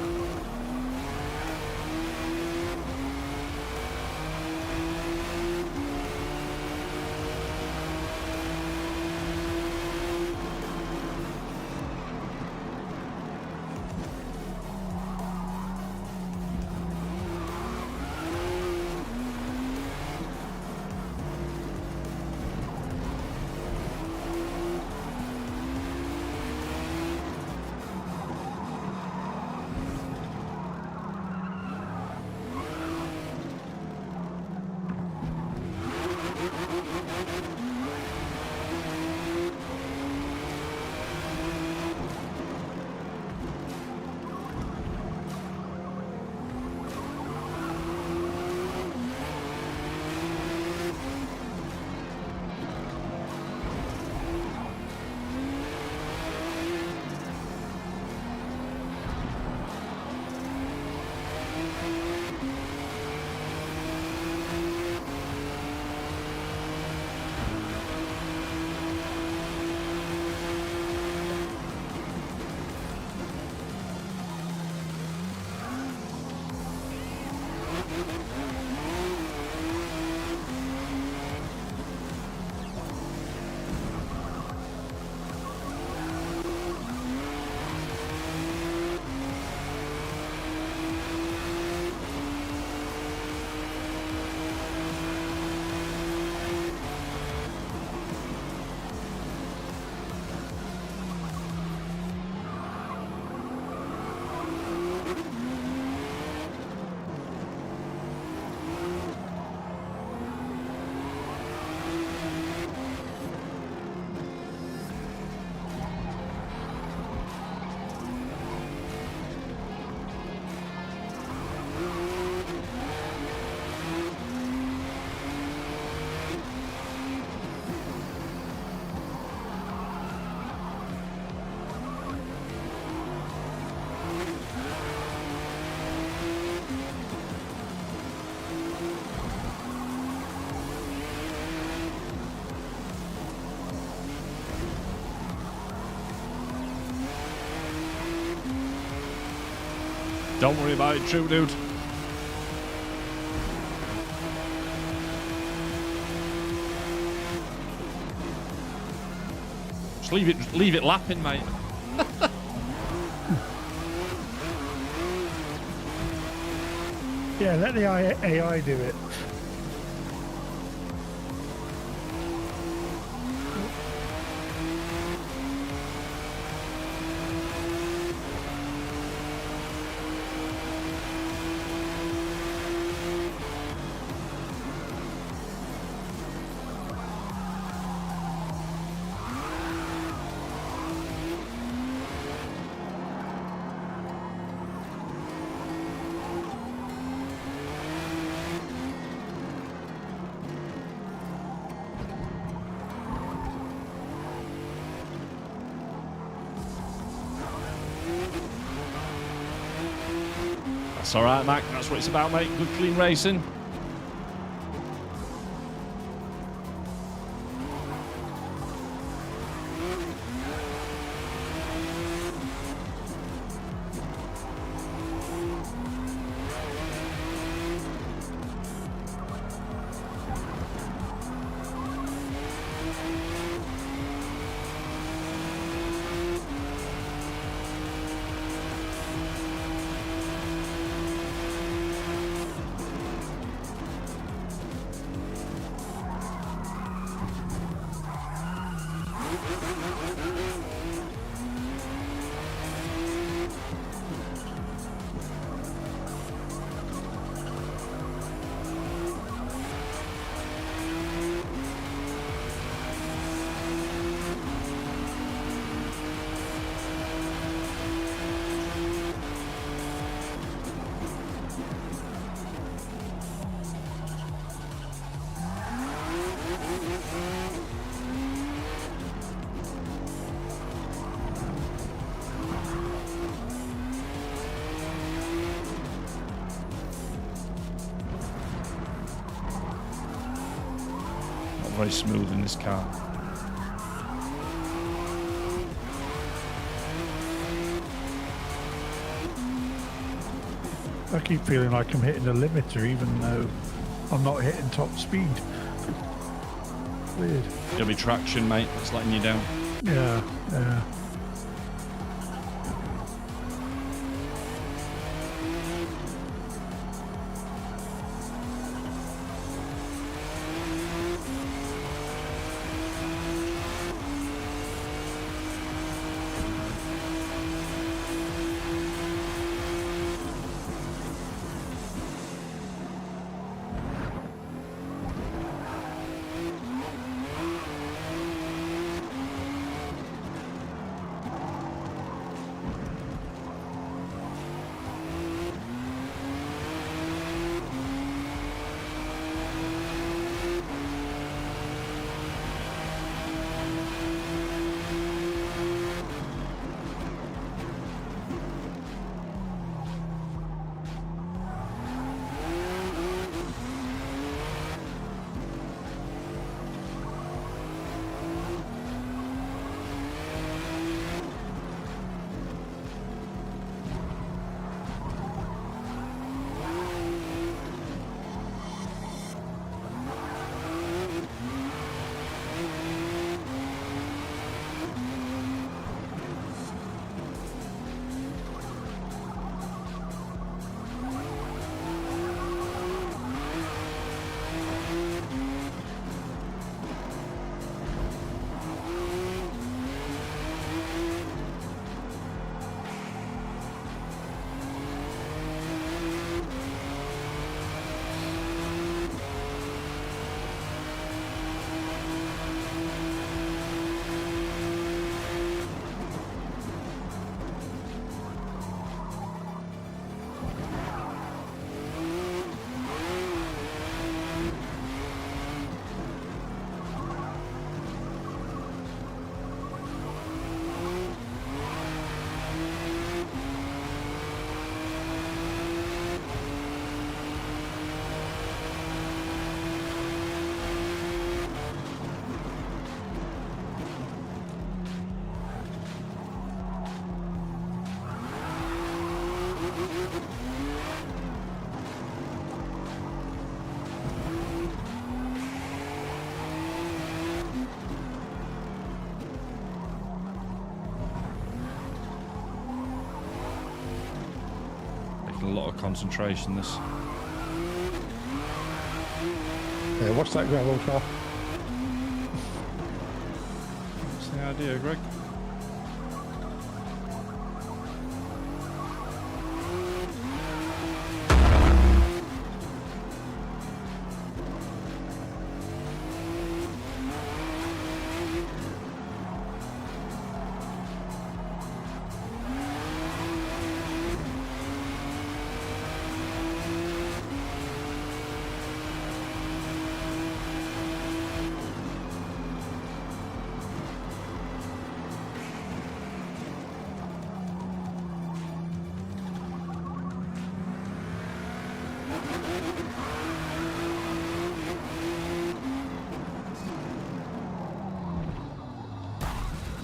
Speaker 3: Don't worry about it, true dude. Just leave it lapping, mate.
Speaker 5: Yeah, let the AI do it.
Speaker 3: That's all right, Mac. That's what it's about, mate. Good, clean racing. Very smooth in this car.
Speaker 5: I keep feeling like I'm hitting the limiter even though I'm not hitting top speed. Weird.
Speaker 3: It'll be traction, mate. It's letting you down.
Speaker 5: Yeah, yeah.
Speaker 3: taking a lot of concentration, this.
Speaker 4: Yeah, watch that gravel car.
Speaker 3: What's the idea, Greg?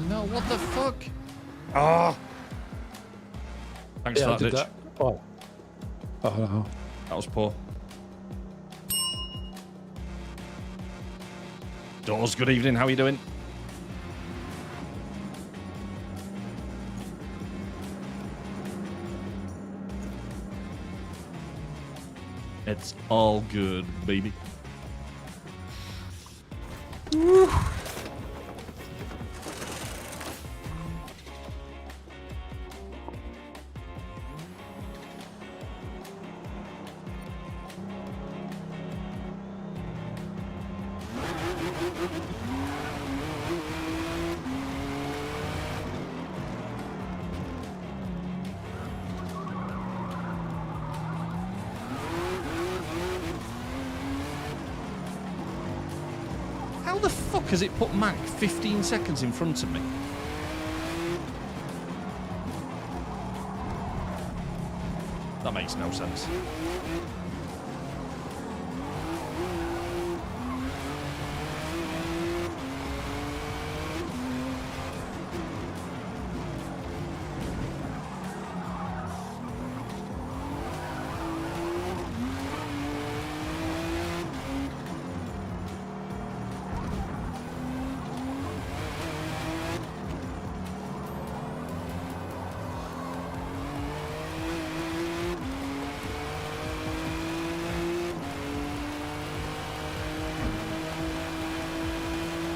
Speaker 3: No, what the fuck? Ah! Thanks
Speaker 4: Yeah,
Speaker 3: for
Speaker 4: I
Speaker 3: that,
Speaker 4: did
Speaker 3: Ditch.
Speaker 4: that. Oh. Oh, no.
Speaker 3: That was poor. Doors, good evening. How are you doing? It's all good, baby. Woo. How the fuck has it put Mac 15 seconds in front of me? That makes no sense.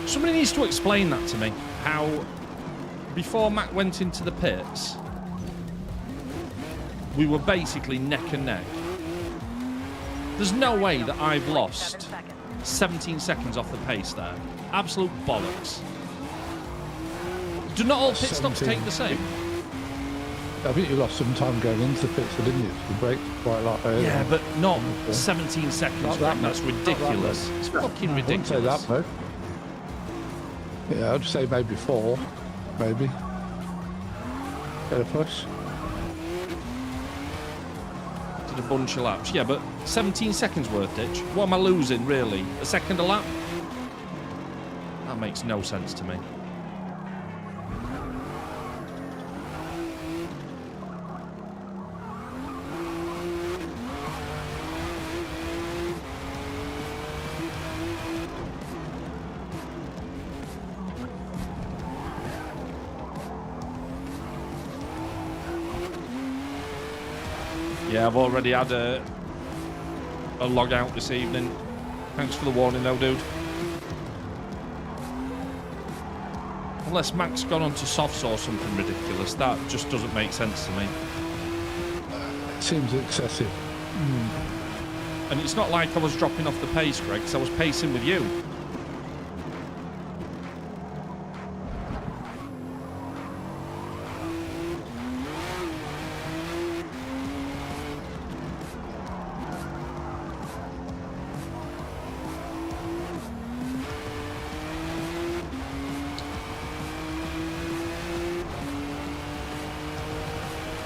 Speaker 3: Somebody needs to explain that to me. How, before Mac went into the pits, we were basically neck and neck. There's no way that I've lost 17 seconds off the pace there. Absolute bollocks. Do not all pit stops
Speaker 4: 17.
Speaker 3: take the same?
Speaker 4: I think you lost some time going into the pits, didn't you? The brake quite a lot earlier.
Speaker 3: Yeah, but not 17 seconds.
Speaker 4: Not that
Speaker 3: Greg. That's
Speaker 4: much. Not that
Speaker 3: ridiculous.
Speaker 4: much.
Speaker 3: It's fucking
Speaker 4: I wouldn't
Speaker 3: ridiculous.
Speaker 4: say that, though. Yeah, I'd say maybe 4, maybe. Get a push.
Speaker 3: Did a bunch of laps. Yeah, but 17 seconds worth, Ditch. What am I losing, really? A second a lap? That makes no sense to me. Yeah, I've already had a log out this evening. Thanks for the warning though, dude. Unless Mac's gone on to softs or something ridiculous, that just doesn't make sense to me.
Speaker 4: It seems excessive.
Speaker 3: And it's not like I was dropping off the pace, Greg, because I was pacing with you.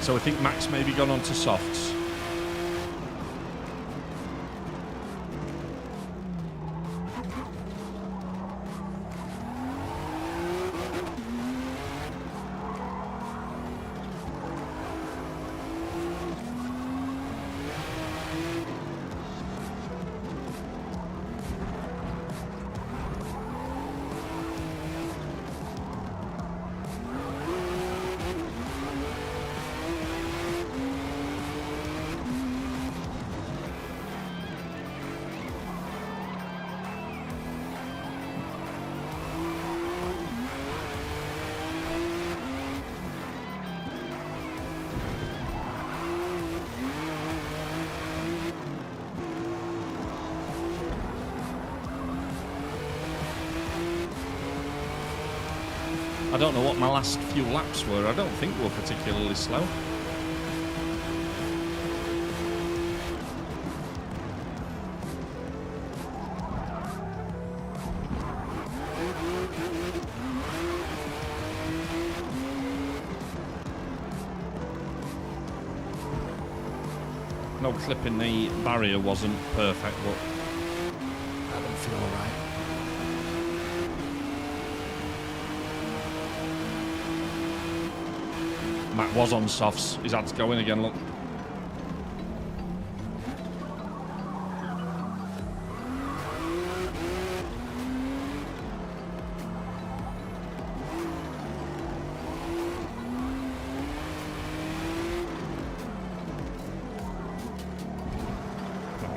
Speaker 3: So I think Mac's maybe gone on to softs. I don't know what my last few laps were. I don't think they were particularly slow. No, clipping the barrier wasn't perfect, but
Speaker 8: That didn't feel all right.
Speaker 3: Matt was on softs. His had to go in again, look.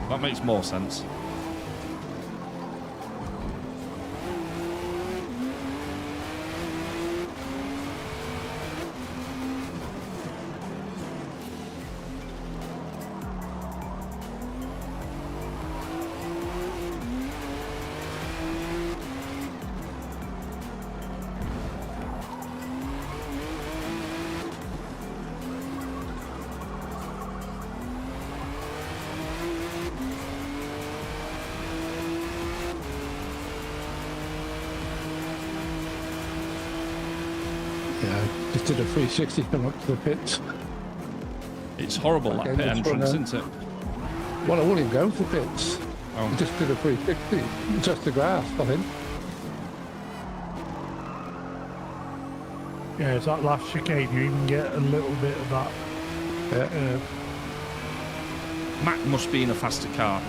Speaker 3: That makes more sense.
Speaker 4: Yeah, just did a 360 come up to the pits.
Speaker 3: It's horrible, that
Speaker 4: Okay,
Speaker 3: pit
Speaker 4: let's
Speaker 3: entrance,
Speaker 4: run
Speaker 3: isn't it?
Speaker 4: Well, I wouldn't even go for pits.
Speaker 3: Oh.
Speaker 4: I just did a 360, just the grass, I think.
Speaker 5: Yeah, it's that last chicane. You even get a little bit of that.
Speaker 4: Yeah.
Speaker 3: Matt must be in a faster car.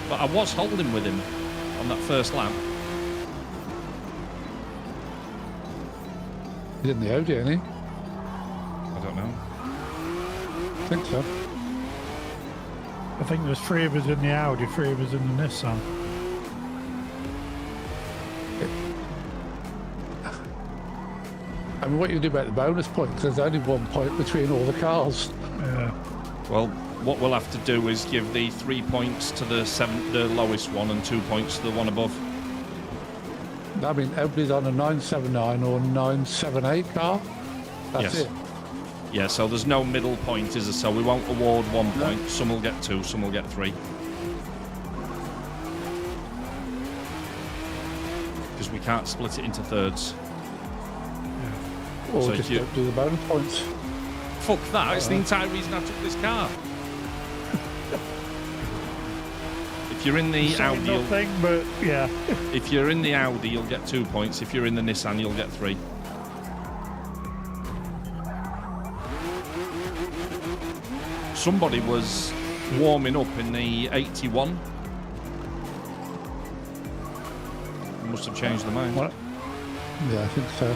Speaker 3: But I was holding with him on that first lap.
Speaker 4: He's in the Audi, isn't he?
Speaker 3: I don't know.
Speaker 4: I think so.
Speaker 5: I think there's 3 of us in the Audi, 3 of us in the Nissan.
Speaker 4: I mean, what you do about the bonus points, there's only 1 point between all the cars.
Speaker 5: Yeah.
Speaker 3: Well, what we'll have to do is give the 3 points to the lowest one and 2 points to the one above.
Speaker 4: I mean, everybody's on a 979 or 978 car. That's
Speaker 3: Yes.
Speaker 4: it.
Speaker 3: Yeah, so there's no middle point, is there? So we won't award 1 point. Some will get 2, some will get 3. Because we can't split it into thirds.
Speaker 4: Or
Speaker 3: So
Speaker 4: just
Speaker 3: you-
Speaker 4: don't do the bonus points.
Speaker 3: Fuck that, it's the entire reason I took this car. If you're in the
Speaker 5: Saying
Speaker 3: Audi,
Speaker 5: nothing, but yeah.
Speaker 3: if you're in the Audi, you'll get 2 points. If you're in the Nissan, you'll get 3. Somebody was warming up in the 81. Must have changed their mind.
Speaker 4: What? Yeah, I think so.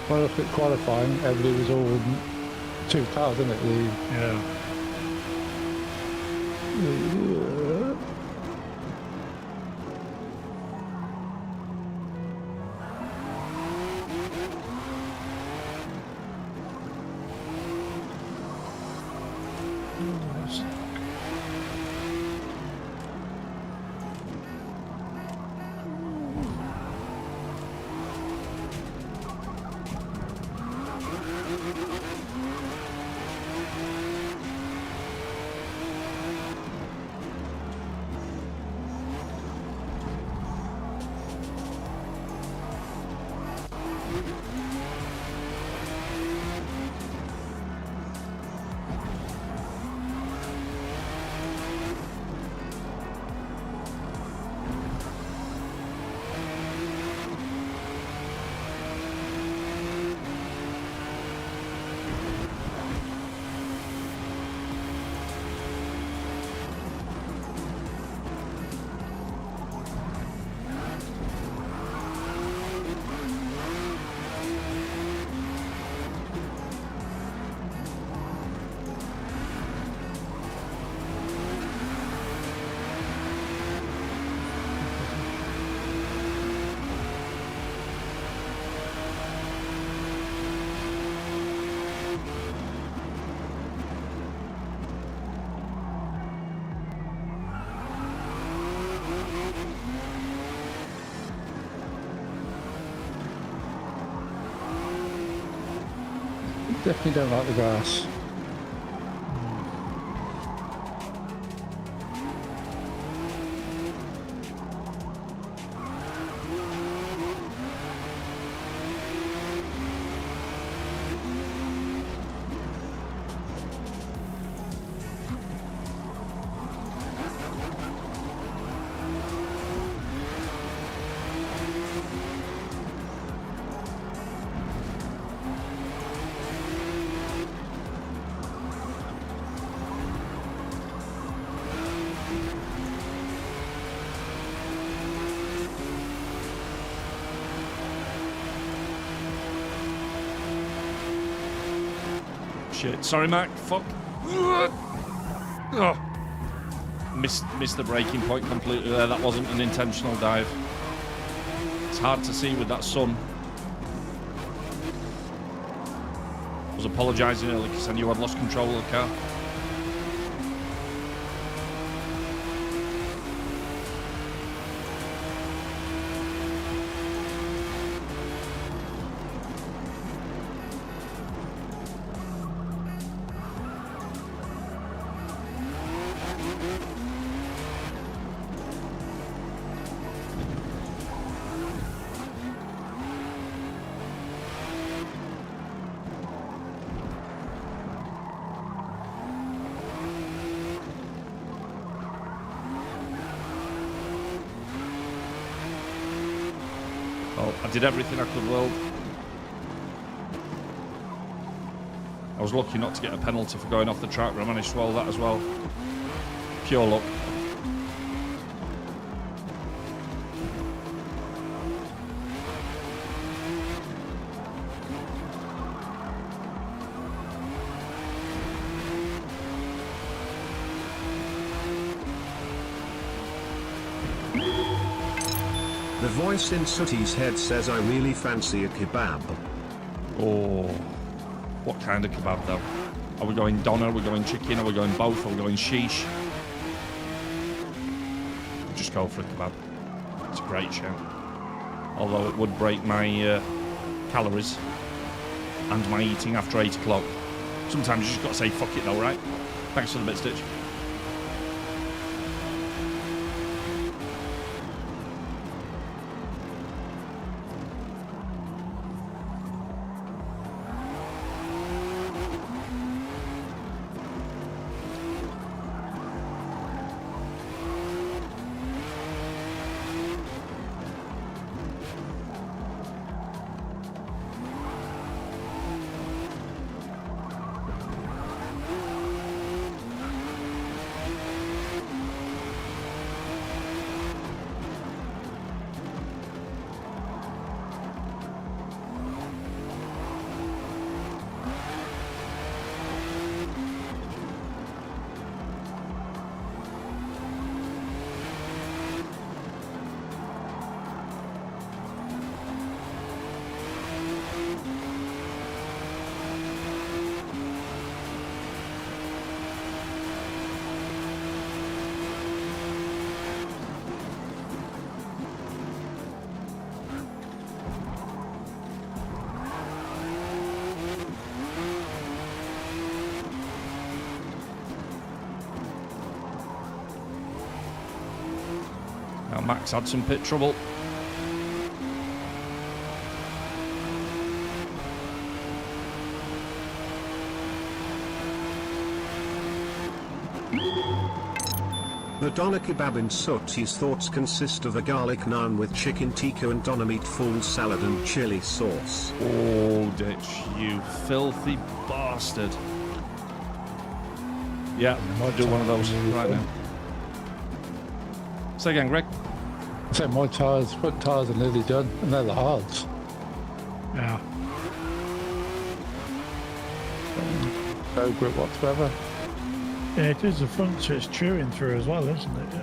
Speaker 4: When I looked at qualifying, everybody was all in 2 cars, isn't it?
Speaker 5: Yeah.
Speaker 4: Definitely don't like the grass.
Speaker 3: Shit. Sorry, Mac. Fuck. Oh. Missed the braking point completely there. That wasn't an intentional dive. It's hard to see with that sun. I was apologising earlier because I knew I'd lost control of the car. Well, I did everything I could, World. I was lucky not to get a penalty for going off the track, but I managed to swallow that as well. Pure luck.
Speaker 2: The voice in Sooty's head says I really fancy a kebab.
Speaker 3: Oh, what kind of kebab though? Are we going doner? Are we going chicken? Are we going both? Are we going sheesh? Just go for a kebab. It's a great shout. Although it would break my calories and my eating after 8 o'clock. Sometimes you just got to say fuck it though, right? Thanks for the bit, Stitch. Now Max had some pit trouble.
Speaker 2: The doner kebab in Sooty's thoughts consist of a garlic naan with chicken tikka and doner meat full salad and chili sauce.
Speaker 3: Oh, ditch, you filthy bastard. Yeah, I'll do one of those right now. Say again, Greg.
Speaker 4: So my front tyres are nearly done, and they're the hards.
Speaker 5: Yeah.
Speaker 4: No grip whatsoever.
Speaker 5: Yeah, it is the front, so it's chewing through as well, isn't it?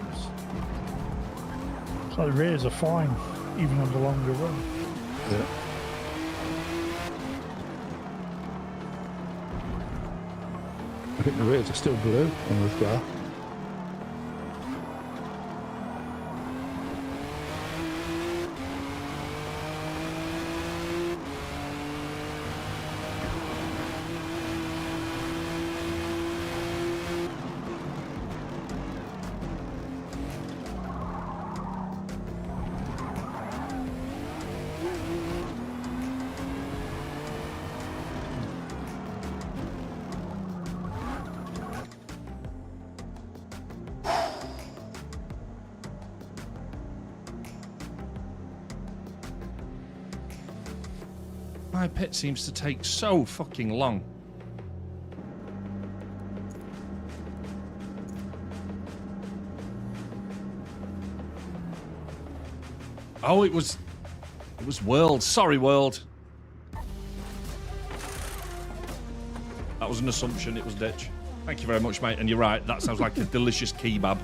Speaker 5: It's like the rears are fine, even on the longer run.
Speaker 4: Yeah. I think the rears are still blue on this car.
Speaker 3: My pit seems to take so fucking long. Oh, it was World. Sorry, World. That was an assumption. It was Ditch. Thank you very much, mate. And you're right. That sounds like a delicious kebab.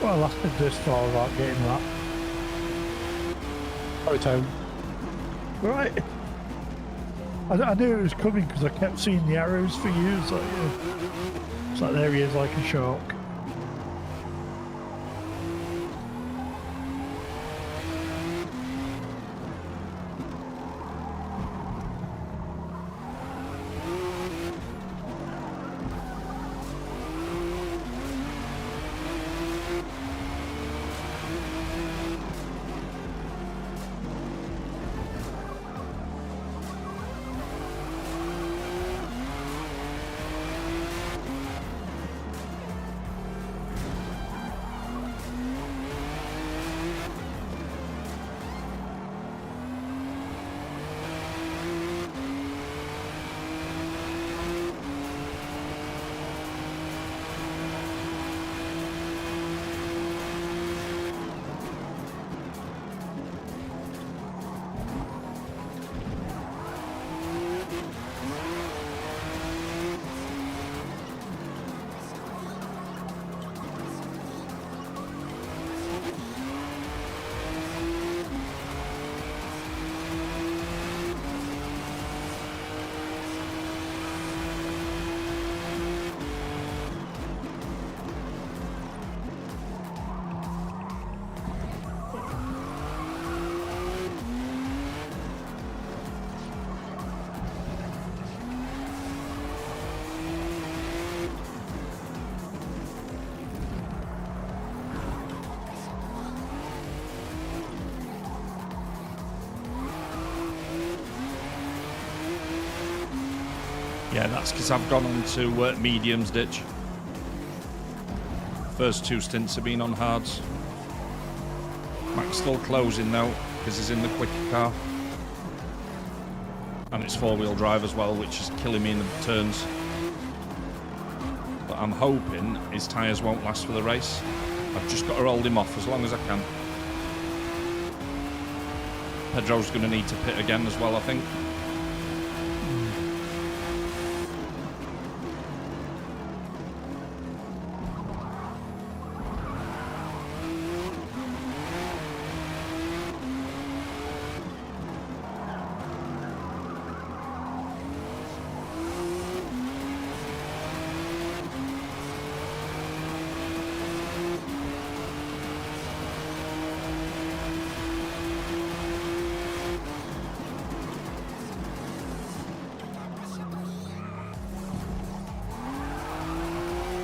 Speaker 5: Well, I lasted this far without getting that.
Speaker 4: Oh, Tone.
Speaker 5: Right. I knew it was coming because I kept seeing the arrows for you. It's like, it's like there he is, like a shark.
Speaker 3: Yeah, that's because I've gone on to mediums, Ditch. First two stints have been on hards. Mac's still closing now because he's in the quick car. And it's four-wheel drive as well, which is killing me in the turns. But I'm hoping his tyres won't last for the race. I've just got to hold him off as long as I can. Pedro's going to need to pit again as well, I think.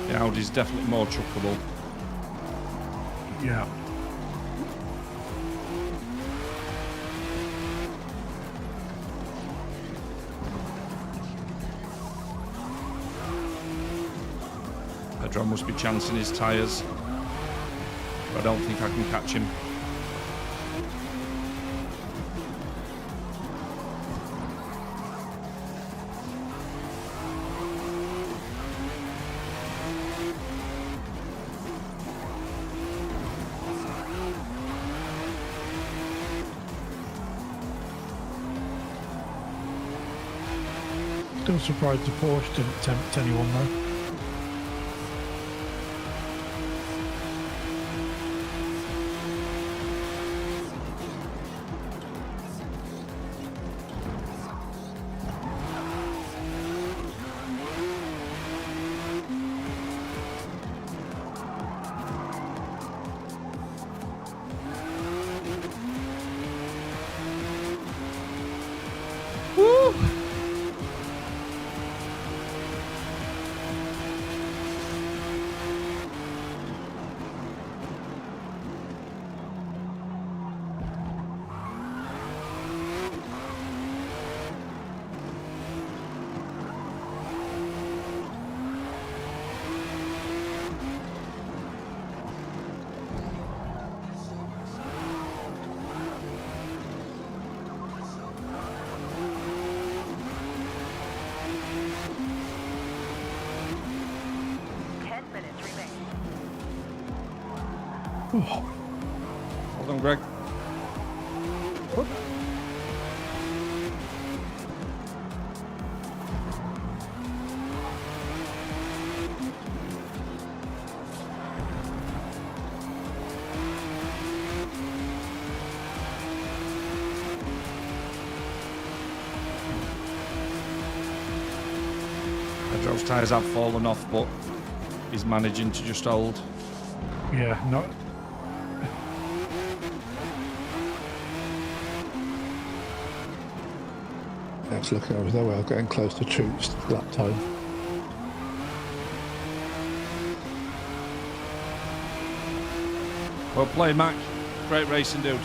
Speaker 3: The Audi's definitely more chuckable.
Speaker 5: Yeah.
Speaker 3: Pedro must be chancing his tyres. But I don't think I can catch him.
Speaker 5: Still surprised the Porsche didn't tempt anyone though.
Speaker 3: Hold on, Greg. Pedro's tyres have fallen off, but he's managing to just hold.
Speaker 5: Yeah, not.
Speaker 4: Let's look over there. We're getting close to troops that time.
Speaker 3: Well played, Mac. Great racing, dude.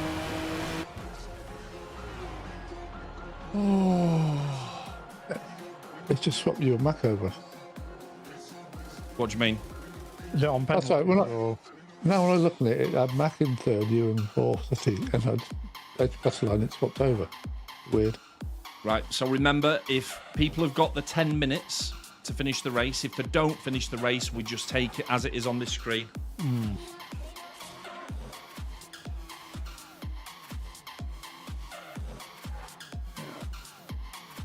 Speaker 4: It's just swapped you and Mac over.
Speaker 3: What do you mean?
Speaker 5: Is it on
Speaker 4: That's
Speaker 5: penalty?
Speaker 4: right. We're not.
Speaker 5: or-
Speaker 4: Now when I was looking at it, it had Mac in third, you in fourth, I think, and I'd edge bus line. It swapped over. Weird.
Speaker 3: Right, so remember, if people have got the 10 minutes to finish the race, if they don't finish the race, we just take it as it is on this screen.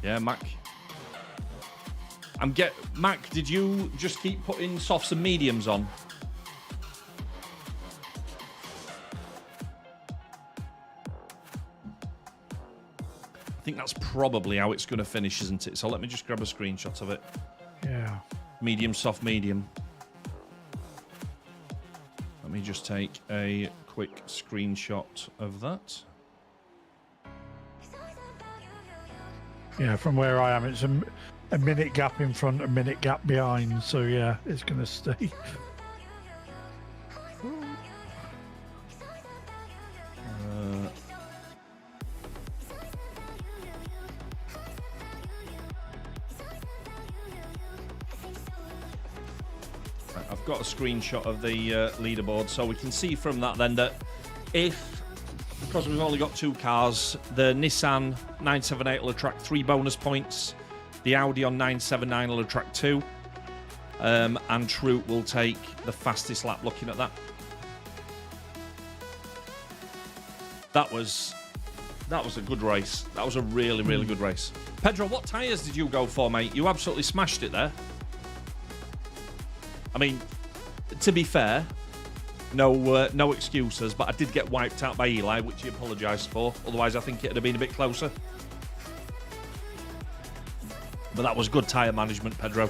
Speaker 3: Yeah, Mac. Mac, did you just keep putting softs and mediums on? I think that's probably how it's going to finish, isn't it? So let me just grab a screenshot of it.
Speaker 5: Yeah.
Speaker 3: Medium, soft, medium. Let me just take a quick screenshot of that.
Speaker 5: Yeah, from where I am, it's a minute gap in front, a minute gap behind. So yeah, it's going to stay.
Speaker 3: I've got a screenshot of the leaderboard, so we can see from that then that because we've only got two cars, the Nissan 978 will attract 3 bonus points, the Audi on 979 will attract 2, and Troop will take the fastest lap. Looking at that, that was a good race. That was a really, really good race. Pedro, what tyres did you go for, mate? You absolutely smashed it there. I mean, to be fair, no excuses, but I did get wiped out by Eli, which he apologised for. Otherwise, I think it would have been a bit closer. But that was good tyre management, Pedro.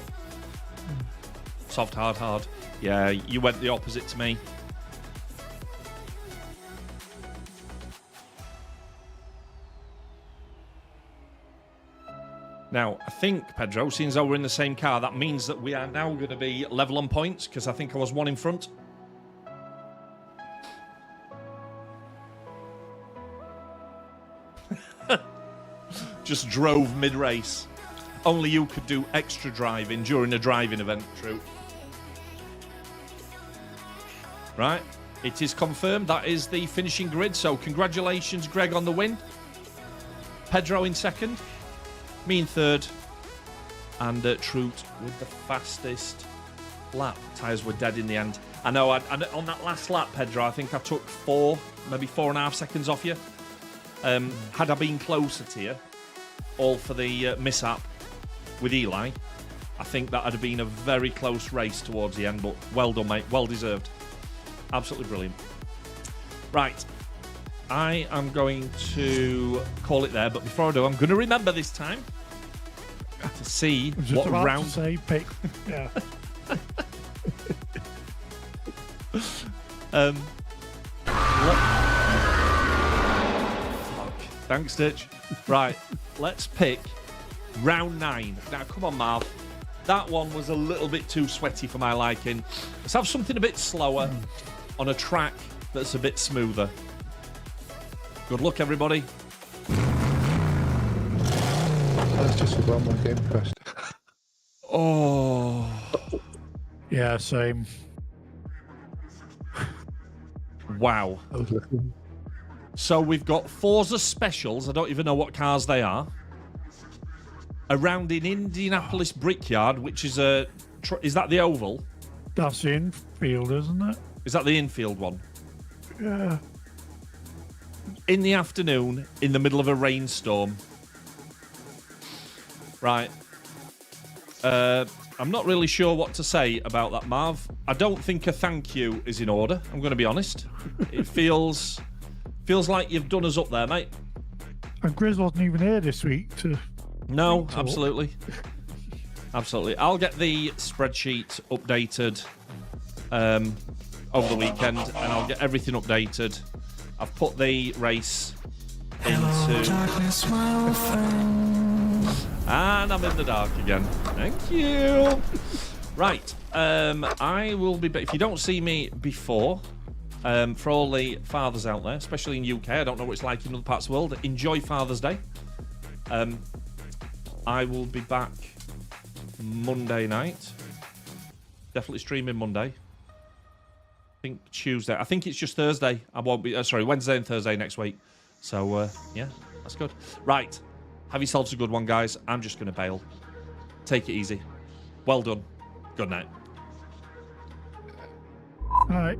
Speaker 3: Soft, hard, hard. Yeah, you went the opposite to me. Now, I think, Pedro, since we're in the same car, that means that we are now going to be level on points, because I think I was one in front. Just drove mid-race. Only you could do extra driving during a driving event, True. Right, it is confirmed. That is the finishing grid. So congratulations, Greg, on the win. Pedro in second. Me in third. And Troot with the fastest lap. Tyres were dead in the end. I know, on that last lap, Pedro, I think I took 4, maybe 4.5 seconds off you. Had I been closer to you, all for the mishap with Eli, I think that had been a very close race towards the end, but well done, mate. Well deserved. Absolutely brilliant. Right. I am going to call it there, but before I do, I'm going to remember this time to see what round...
Speaker 5: To say, pick. Yeah.
Speaker 3: Thanks, Stitch. Right, let's pick round 9. Now, come on, Marv. That one was a little bit too sweaty for my liking. Let's have something a bit slower on a track that's a bit smoother. Good luck, everybody.
Speaker 4: That's just one more game quest.
Speaker 3: Oh.
Speaker 5: Yeah, same.
Speaker 3: Wow.
Speaker 4: I was looking.
Speaker 3: So we've got Forza Specials. I don't even know what cars they are. Around in Indianapolis Brickyard, which is a... Is that the oval?
Speaker 5: That's the infield, isn't it?
Speaker 3: Is that the infield one?
Speaker 5: Yeah.
Speaker 3: In the afternoon, in the middle of a rainstorm. Right. I'm not really sure what to say about that, Marv. I don't think a thank you is in order, I'm going to be honest. It feels like you've done us up there, mate.
Speaker 5: And Grizz wasn't even here this week to...
Speaker 3: No, absolutely. Absolutely. I'll get the spreadsheet updated over the weekend, and I'll get everything updated. I've put the race into...
Speaker 1: Darkness, my old friend.
Speaker 3: And I'm in the dark again. Thank you. Right. I will be... If you don't see me before, for all the fathers out there, especially in UK, I don't know what it's like in other parts of the world, enjoy Father's Day. I will be back Monday night. Definitely streaming Monday. I think Tuesday. I think it's just Thursday. I won't be... sorry, Wednesday and Thursday next week. So, yeah, that's good. Right. Have yourselves a good one, guys. I'm just going to bail. Take it easy. Well done. Good night.
Speaker 5: All right.